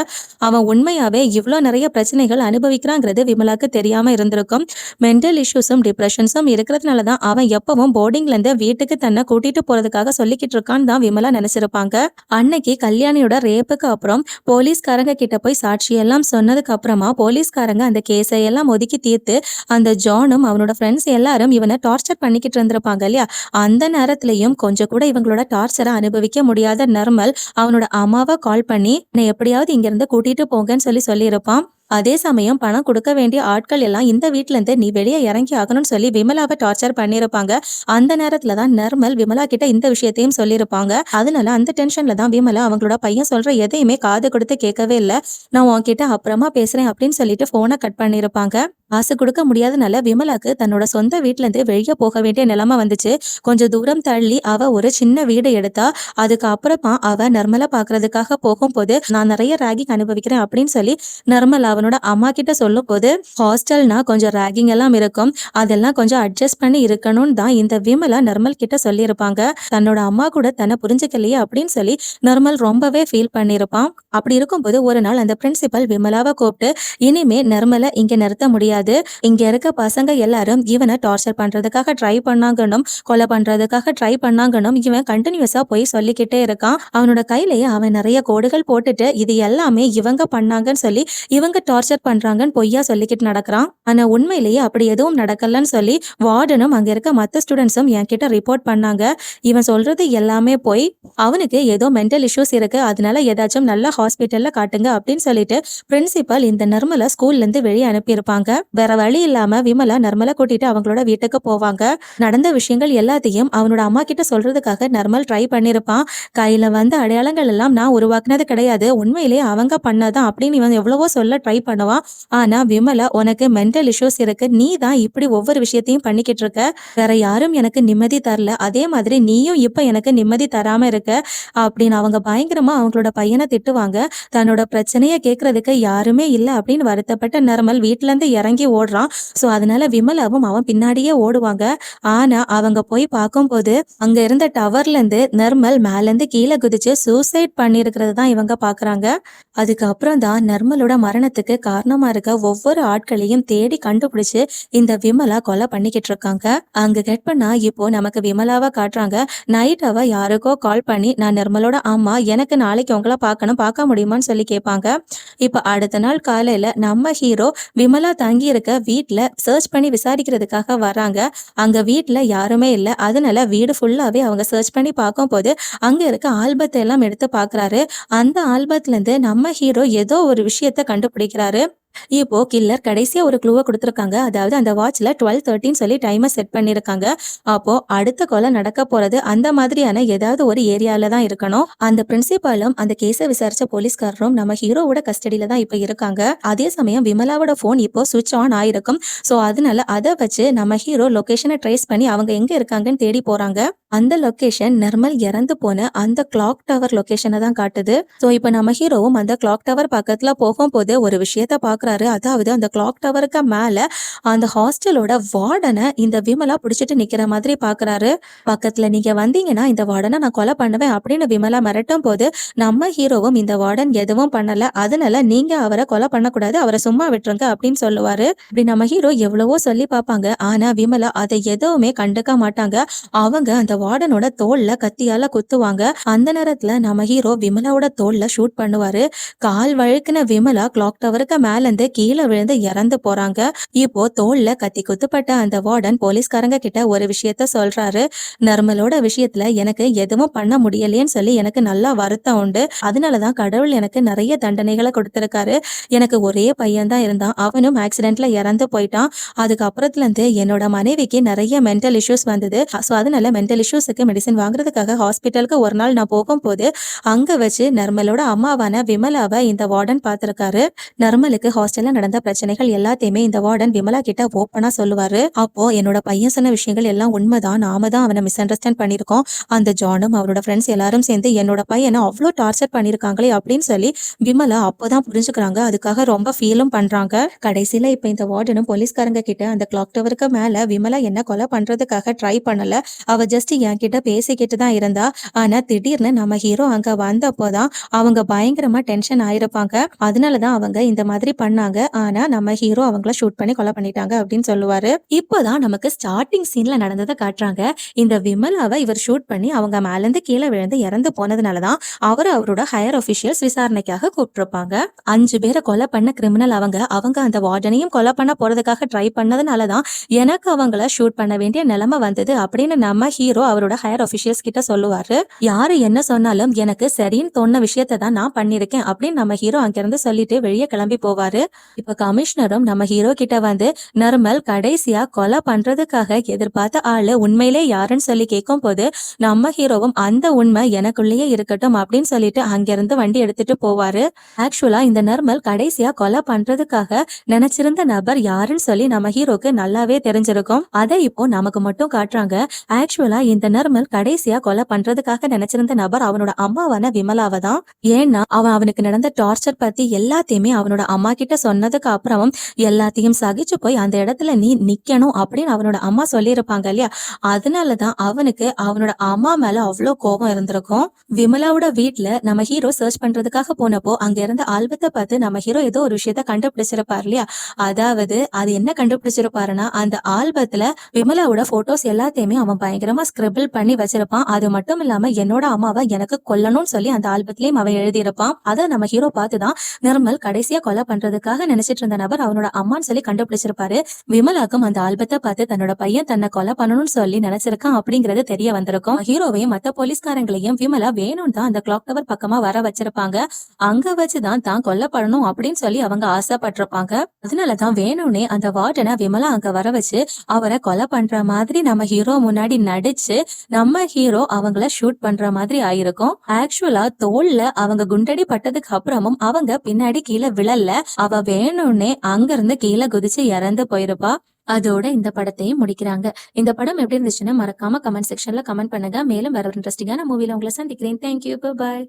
S1: அவன் உண்மையாவே இவ்வளோ நிறைய பிரச்சனைகள் அனுபவிக்கிறாங்கிறது விமலாக்கு தெரியாம இருந்திருக்கும். மென்டல் இஷ்யூஸும் டிப்ரெஷன்ஸும் இருக்கிறதுனால தான் அவன் எப்பவும் போர்டிங்ல இருந்து வீட்டுக்கு தன்னை கூட்டிட்டு போறதுக்காக சொல்லிக்கிட்டு இருக்கான்னு தான் விமலா நினைச்சிருப்பாங்க. அன்னைக்கு கல்யாணியோட ரேப்புக்கு அப்புறம் போலீஸ்காரங்க கிட்ட போய் சாட்சியெல்லாம் சொன்னதுக்கு அப்புறமா போலீஸ்காரங்க அந்த கேஸை எல்லாம் ஒதுக்கி தீர்த்து அந்த ஜானும் அவனோட ஃப்ரெண்ட்ஸ் எல்லாரும் இவனை டார்ச்சர் பண்ணிக்கிட்டு இருந்திருப்பாங்க இல்லையா. அந்த நேரத்திலையும் கொஞ்சம் கூட இவங்களோட டார்ச்சரை அனுபவிக்க முடியாத நிர்மல் அவனோட அம்மாவை கால் பண்ணி என்னை எப்படியாவது இங்கிருந்து கூட்டிட்டு போங்கன்னு சொல்லியிருப்பான். அதே சமயம் பணம் கொடுக்க வேண்டிய ஆட்கள் எல்லாம் இந்த வீட்ல இருந்து நீ வெளியே இறங்கி ஆகணும்னு சொல்லி விமலாவை டார்ச்சர் பண்ணியிருப்பாங்க. அந்த நேரத்துல தான் நிர்மல் விமலா கிட்ட இந்த விஷயத்தையும் சொல்லியிருப்பாங்க. அதனால அந்த டென்ஷன்ல தான் விமலா அவங்களோட பையன் சொல்ற எதையுமே காது கொடுத்து கேட்கவே இல்லை. நான் உன்கிட்ட அப்புறமா பேசுறேன் அப்படின்னு சொல்லிட்டு போனை கட் பண்ணியிருப்பாங்க. காசு கொடுக்க முடியாதனால விமலாக்கு தன்னோட சொந்த வீட்டுல இருந்து வெளியே போக வேண்டிய நிலைமை வந்துச்சு. கொஞ்சம் தூரம் தள்ளி அவ ஒரு சின்ன வீடு எடுத்தா. அதுக்கு அப்புறமா அவ நிர்மலை பாக்குறதுக்காக போகும்போது நான் நிறைய ராகிங் அனுபவிக்கிறேன் அப்படின்னு சொல்லி நிர்மல் அவனோட அம்மா கிட்ட சொல்லும் போது ஹாஸ்டல்னா கொஞ்சம் ராகிங் எல்லாம் இருக்கும், அதெல்லாம் கொஞ்சம் அட்ஜஸ்ட் பண்ணி இருக்கணும்னு தான் இந்த விமலா நிர்மல் கிட்ட சொல்லியிருப்பாங்க. தன்னோட அம்மா கூட தன்னை புரிஞ்சுக்கலையே அப்படின்னு சொல்லி நிர்மல் ரொம்பவே ஃபீல் பண்ணியிருப்பான். அப்படி இருக்கும்போது ஒரு நாள் அந்த பிரின்சிபல் விமலாவை கூப்பிட்டு இனிமே நிர்மலை இங்க நிறுத்த முடியாது, இங்க இருக்க பசங்க எல்லாரும் இவனை டார்ச்சர் பண்றதுக்காக ட்ரை பண்ணாங்கன்னும் கொலை பண்றதுக்காக ட்ரை பண்ணாங்கன்னும் இவன் கண்டினியூஸா போய் சொல்லிக்கிட்டே இருக்கான். அவனோட கையிலேயே அவன் நிறைய கோடுகள் போட்டுட்டு இது எல்லாமே இவங்க பண்ணாங்கன்னு சொல்லி இவங்க டார்ச்சர் பண்றாங்கன்னு பொய்யா சொல்லிக்கிட்டு நடக்கிறான். ஆனா உண்மையிலேயே அப்படி எதுவும் நடக்கலன்னு சொல்லி வார்டனும் அங்க இருக்க மற்ற ஸ்டூடெண்ட்ஸும் என்கிட்ட ரிப்போர்ட் பண்ணாங்க. இவன் சொல்றது எல்லாமே போய் அவனுக்கு ஏதோ மென்டல் இஷ்யூஸ் இருக்கு, அதனால ஏதாச்சும் நல்ல ஹாஸ்பிட்டல்ல காட்டுங்க அப்படின்னு சொல்லிட்டு பிரின்சிபல் இந்த நிர்மலை ஸ்கூல்ல இருந்து வெளியே அனுப்பியிருப்பாங்க. வேற வழி இல்லாம விமலா நிர்மலை கூட்டிட்டு அவங்களோட வீட்டுக்கு போவாங்க. நடந்த விஷயங்கள் எல்லாத்தையும் அவனோட அம்மா கிட்ட சொல்றதுக்காக நிர்மல் ட்ரை பண்ணிருப்பான். கையில வந்த அடையாளங்கள் எல்லாம் நான் உருவாக்குனது கிடையாது, உண்மையிலேயே அவங்க பண்ணதான் அப்படின்னு இவன் எவ்வளவோ சொல்ல ட்ரை பண்ணுவான். ஆனா விமலா உனக்கு மென்டல் இஷ்யூஸ் இருக்கு, நீ தான் இப்படி ஒவ்வொரு விஷயத்தையும் பண்ணிக்கிட்டு இருக்க, வேற யாரும் எனக்கு நிம்மதி தரல, அதே மாதிரி நீயும் இப்ப எனக்கு நிம்மதி தராம இருக்க அப்படின்னு அவங்க பயங்கரமா அவங்களோட பையனை திட்டுவாங்க. தன்னோட பிரச்சனையை கேட்கறதுக்கு யாருமே இல்லை அப்படின்னு வருத்தப்பட்ட நிர்மல் வீட்டுல இருந்து இறங்கி ஓடுறான். சோ அதனால விமலாவும் அவன் பின்னாடியே ஓடுவாங்க. ஆனா அவங்க போய் பார்க்கும்போது அங்க இருந்த டவர்ல இருந்து நிர்மல் மேல இருந்து கீழே குதிச்சு சூசைட் பண்ணிருக்கிறது தான் இவங்க பாக்குறாங்க. அதுக்கப்புறம் தான் நிர்மலோட மரணத்துக்கு காரணமா இருக்க ஒவ்வொரு ஆட்களையும் தேடி கண்டுபிடிச்சு இந்த விமலா கொலை பண்ணிக்கிட்டு இருக்காங்க. அங்க கட் பண்ணா இப்போ நமக்கு விமலாவை காட்டுறாங்க. நைட் அவ யாருக்கோ கால் பண்ணி நான் நிர்மலோட அம்மா, எனக்கு நாளைக்கு உங்களை பார்க்கணும், பார்க்க முடியுமான்னு சொல்லி கேட்பாங்க. இப்ப அடுத்த நாள் காலையில நம்ம ஹீரோ விமலா தங்கி இருக்க வீட்டுல சர்ச் பண்ணி விசாரிக்கிறதுக்காக வராங்க. அங்க வீட்டுல யாருமே இல்ல. அதனால வீடு ஃபுல்லாவே அவங்க சர்ச் பண்ணி பார்க்கும் போது அங்க இருக்க ஆல்பத்தை எல்லாம் எடுத்து பாக்குறாரு. அந்த ஆல்பத்துல இருந்து நம்ம ஹீரோ ஏதோ ஒரு விஷயத்த கண்டுபிடிக்கிறாரு. இப்போ கில்லர் கடைசியா ஒரு க்ளூவை கொடுத்துருக்காங்க. அதாவது அந்த வாட்ச்ல 12:13 சொல்லி டைமர் செட் பண்ணிருக்காங்க. அப்போ அடுத்த கொலை நடக்க போறது அந்த மாதிரியான ஏதாவது ஒரு ஏரியால தான் இருக்கணும். அந்த பிரின்சிபாலும் அந்த கேஸை விசாரிச்ச போலீஸ்காரரும் நம்ம ஹீரோவோட கஸ்டடியில தான் இப்ப இருக்காங்க. அதே சமயம் விமலாவோட போன் இப்போ சுவிட்ச் ஆன் ஆயிருக்கும். சோ அதனால அதை வச்சு நம்ம ஹீரோ லொகேஷனை ட்ரேஸ் பண்ணி அவங்க எங்க இருக்காங்கன்னு தேடி போறாங்க. அந்த லொகேஷன் நிர்மல் இறந்து போன அந்த கிளாக் டவர் லொகேஷனை தான் காட்டுது. சோ இப்ப நம்ம ஹீரோவும் அந்த கிளாக் டவர் பக்கத்துல போகும்போது ஒரு விஷயத்த பாக்குறாங்க. பாக்குறாரு. அதாவது அந்த கிளாக் டவருக்கு மேல அந்த ஹாஸ்டலோட வார்டன இந்த விமலா புடிச்சிட்டு நிக்கிற மாதிரி பாக்குறாரு. பக்கத்துல நீங்க வந்தீங்கன்னா இந்த வார்டன நான் கொலை பண்ணுவேன் அப்படின்னு விமலா மிரட்டும் போது நம்ம ஹீரோவும் இந்த வார்டன் எதுவும் பண்ணல, அதனால நீங்க அவரை கொலை பண்ணக்கூடாது, அவரை சும்மா விட்டுருங்க அப்படின்னு சொல்லுவாரு. இப்படி நம்ம ஹீரோ எவ்வளவோ சொல்லி பார்ப்பாங்க. ஆனா விமலா அதை எதுவுமே கண்டுக்க மாட்டாங்க. அவங்க அந்த வார்டனோட தோல்ல கத்தியால குத்துவாங்க. அந்த நேரத்துல நம்ம ஹீரோ விமலாவோட தோல்ல ஷூட் பண்ணுவாரு. கால் வழுக்கின விமலா கிளாக் டவருக்கு மேல இருந்து கீழே விழுந்து இறந்து போறாங்க. இப்போ தோல்ல கத்தி குத்துப்பட்ட அந்த வார்டன் போலீஸ்காரங்க கிட்ட ஒரு விஷயத்த சொல்றாரு. நர்மலோட விஷயத்துல எனக்கு எதுவும் பண்ண முடியலையேன்னு சொல்லி எனக்கு நல்லா வருத்தம் உண்டு. அதனாலதான் கடவுள் எனக்கு நிறைய தண்டனைகளை கொடுத்திருக்காரு. எனக்கு ஒரே பையன் தான் இருந்தான், அவனும் ஆக்சிடென்ட்ல இறந்து போயிட்டான். அதுக்கப்புறத்துல இருந்து என்னோட மனைவிக்கு நிறைய மென்டல் இஷ்யூஸ் வந்தது. ஸோ அதனால மென்டல் இஷ்யூஸுக்கு மெடிசன் வாங்குறதுக்காக ஹாஸ்பிட்டலுக்கு ஒரு நாள் நான் போகும்போது அங்க வச்சு நர்மலோட அம்மாவான விமலாவை இந்த வார்டன் பார்த்திருக்காரு. நர்மலுக்கு ஹாஸ்டல்ல நடந்த பிரச்சனைகள் எல்லாத்தையுமே இந்த வார்டன் விமலா கிட்ட ஓப்பனா சொல்லுவாரு. அப்போ என்னோட பையன் சொன்ன விஷயங்கள் எல்லாம் உண்மைதான், நாம தான் அவனை மிஸ் அண்டர்ஸ்டாண்ட் பண்ணிருக்கோம். அந்த ஜானும் அவரோட ஃப்ரெண்ட்ஸ் எல்லாரும் சேர்ந்து என்னோட பையனை அவ்வளோ டார்ச்சர் பண்ணிருக்காங்களே அப்படின்னு சொல்லி விமலா அப்போதான் புரிஞ்சுக்கிறாங்க. அதுக்காக ரொம்ப ஃபீலும் பண்றாங்க. கடைசியில இப்ப இந்த வார்டனும் போலீஸ்காரங்க கிட்ட அந்த கிளாக் டவருக்கு மேல விமலா என்ன கொலை பண்றதுக்காக ட்ரை பண்ணல, அவ ஜஸ்ட் என் கிட்ட பேசிக்கிட்டு தான் இருந்தா. ஆனா திடீர்னு நம்ம ஹீரோ அங்க வந்தப்போதான் அவங்க பயங்கரமா டென்ஷன் ஆயிருப்பாங்க. அதனாலதான் அவங்க இந்த மாதிரி பண்ணாங்க. ஆனா நம்ம ஹீரோ அவங்கள ஷூட் பண்ணி கொலை பண்ணிட்டாங்க அப்படின்னு சொல்லுவாரு. இப்போதான் நமக்கு ஸ்டார்டிங் சீன்ல நடந்ததை காட்டுறாங்க. இந்த விமலாவை இவர் ஷூட் பண்ணி அவங்க மேல இருந்து கீழே விழுந்து இறந்து போனதுனாலதான் அவரோட ஹையர் ஆபீஷியல்ஸ் விசாரணைக்காக கூப்பிட்டிருப்பாங்க. 5 பேரை கொலை பண்ண கிரிமினல் அவங்க அந்த வார்டனையும் கொலை பண்ண போறதுக்காக ட்ரை பண்ணதுனாலதான் எனக்கு அவங்கள ஷூட் பண்ண வேண்டிய நிலைமை வந்தது அப்படின்னு நம்ம ஹீரோ அவரோட ஹையர் ஆபீஷியல்ஸ் கிட்ட சொல்லுவாரு. யாரு என்ன சொன்னாலும் எனக்கு சரின்னு தோணுன விஷயத்தை தான் நான் பண்ணிருக்கேன் அப்படின்னு நம்ம ஹீரோ அங்கிருந்து சொல்லிட்டு வெளியே கிளம்பி போவாரு. இப்ப கமிஷனரும் நம்ம ஹீரோ கிட்ட வந்து நர்மல் கடைசியா கொலை பண்றதுக்காக எதிர்பார்த்த ஆளு உண்மையிலே யாருன்னு சொல்லி கேட்கும் போது நம்ம ஹீரோவும் அந்த உண்மை எனக்குள்ளேயே இருக்கட்டும் அப்படின்னு சொல்லிட்டு அங்கிருந்து வண்டி எடுத்துட்டு போவாரு. ஆக்சுவலா இந்த நர்மல் கடைசியா கொலை பண்றதுக்காக நினைச்சிருந்த நபர் யாருன்னு சொல்லி நம்ம ஹீரோக்கு நல்லாவே தெரிஞ்சிருக்கும். அதை இப்போ நமக்கு மட்டும் காட்டுறாங்க. ஆக்சுவலா இந்த நர்மல் கடைசியா கொலை பண்றதுக்காக நினைச்சிருந்த நபர் அவனோட அம்மாவான விமலாவை தான். ஏன்னா அவனுக்கு நடந்த டார்ச்சர் பத்தி எல்லாத்தையுமே அவனோட அம்மா கிட்ட சொன்னதுக்கு அப்புறமும் எல்லாத்தையும் சகிச்சு போய் அந்த இடத்துல நீ நிக்கணும் அப்படின்னு அவனோட அம்மா சொல்லியிருப்பாங்க இல்லையா, அதனாலதான் அவனுக்கு அவனோட அம்மா மேல அவ்வளவு கோபம் இருந்திருக்கும். விமலாவோட வீட்டுல நம்ம ஹீரோ சர்ச் பண்றதுக்காக போனப்போ அங்க இருந்த ஆல்பத்தை பார்த்து நம்ம ஹீரோ ஏதோ ஒரு விஷயத்த கண்டுபிடிச்சிருப்பாரு இல்லையா. அதாவது அது என்ன கண்டுபிடிச்சிருப்பாருன்னா, அந்த ஆல்பத்துல விமலாவோட போட்டோஸ் எல்லாத்தையுமே அவன் பயங்கரமா ஸ்கிரிபிள் பண்ணி வச்சிருப்பான். அது மட்டும் இல்லாம என்னோட அம்மாவை எனக்கு கொல்லணும்னு சொல்லி அந்த ஆல்பத்திலயும் அவன் எழுதியிருப்பான். அதை நம்ம ஹீரோ பார்த்துதான் நிர்மல் கடைசியா கொலை பண்றதுக்காக நினைச்சிட்டு இருந்த நபர் அவனோட அம்மான்னு சொல்லி கண்டுபிடிச்சிருப்பாரு. விமலாக்கும் அந்த ஆல்பத்தை பார்த்து தன்னோட பையன் தன்னை கொலை பண்ணணும்னு சொல்லி நினைச்சிருக்கான் அப்படிங்கறது தெரிய வந்திருக்கும். ஹீரோவையும் மத்த போலீஸ்காரங்களையும் விமலா வேணும் தான் அந்த கிளாக் டவர் பக்கமா வர வச்சிருப்பாங்க. அங்க வச்சுதான் தான் கொல்லப்படணும் அப்படின்னு சொல்லி அவங்க ஆசைப்பட்டிருப்பாங்க. அதனாலதான் வேணும்னே அந்த வார்டனை விமலா அங்க வர வச்சு அவரை கொலை பண்ற மாதிரி நம்ம ஹீரோ முன்னாடி நடிச்சு நம்ம ஹீரோ அவங்கள ஷூட் பண்ற மாதிரி ஆயிருக்கும். ஆக்சுவலா தோல்ல அவங்க குண்டடி பட்டதுக்கு அப்புறமும் அவங்க பின்னாடி கீழே விழல, அவ வேணும்னே அங்க இருந்து கீழே குதிச்சு இறந்து போயிருப்பா. அதோட இந்த படத்தையும் முடிக்கிறாங்க. இந்த படம் எப்படி இருந்துச்சுன்னா மறக்காம கமெண்ட் செக்ஷன்ல கமெண்ட் பண்ணுங்க. மேலும் வேற ஒரு இன்ட்ரெஸ்டிங்கான மூவில உங்களை சந்திக்கிறேன். தேங்க்யூ, பாய்.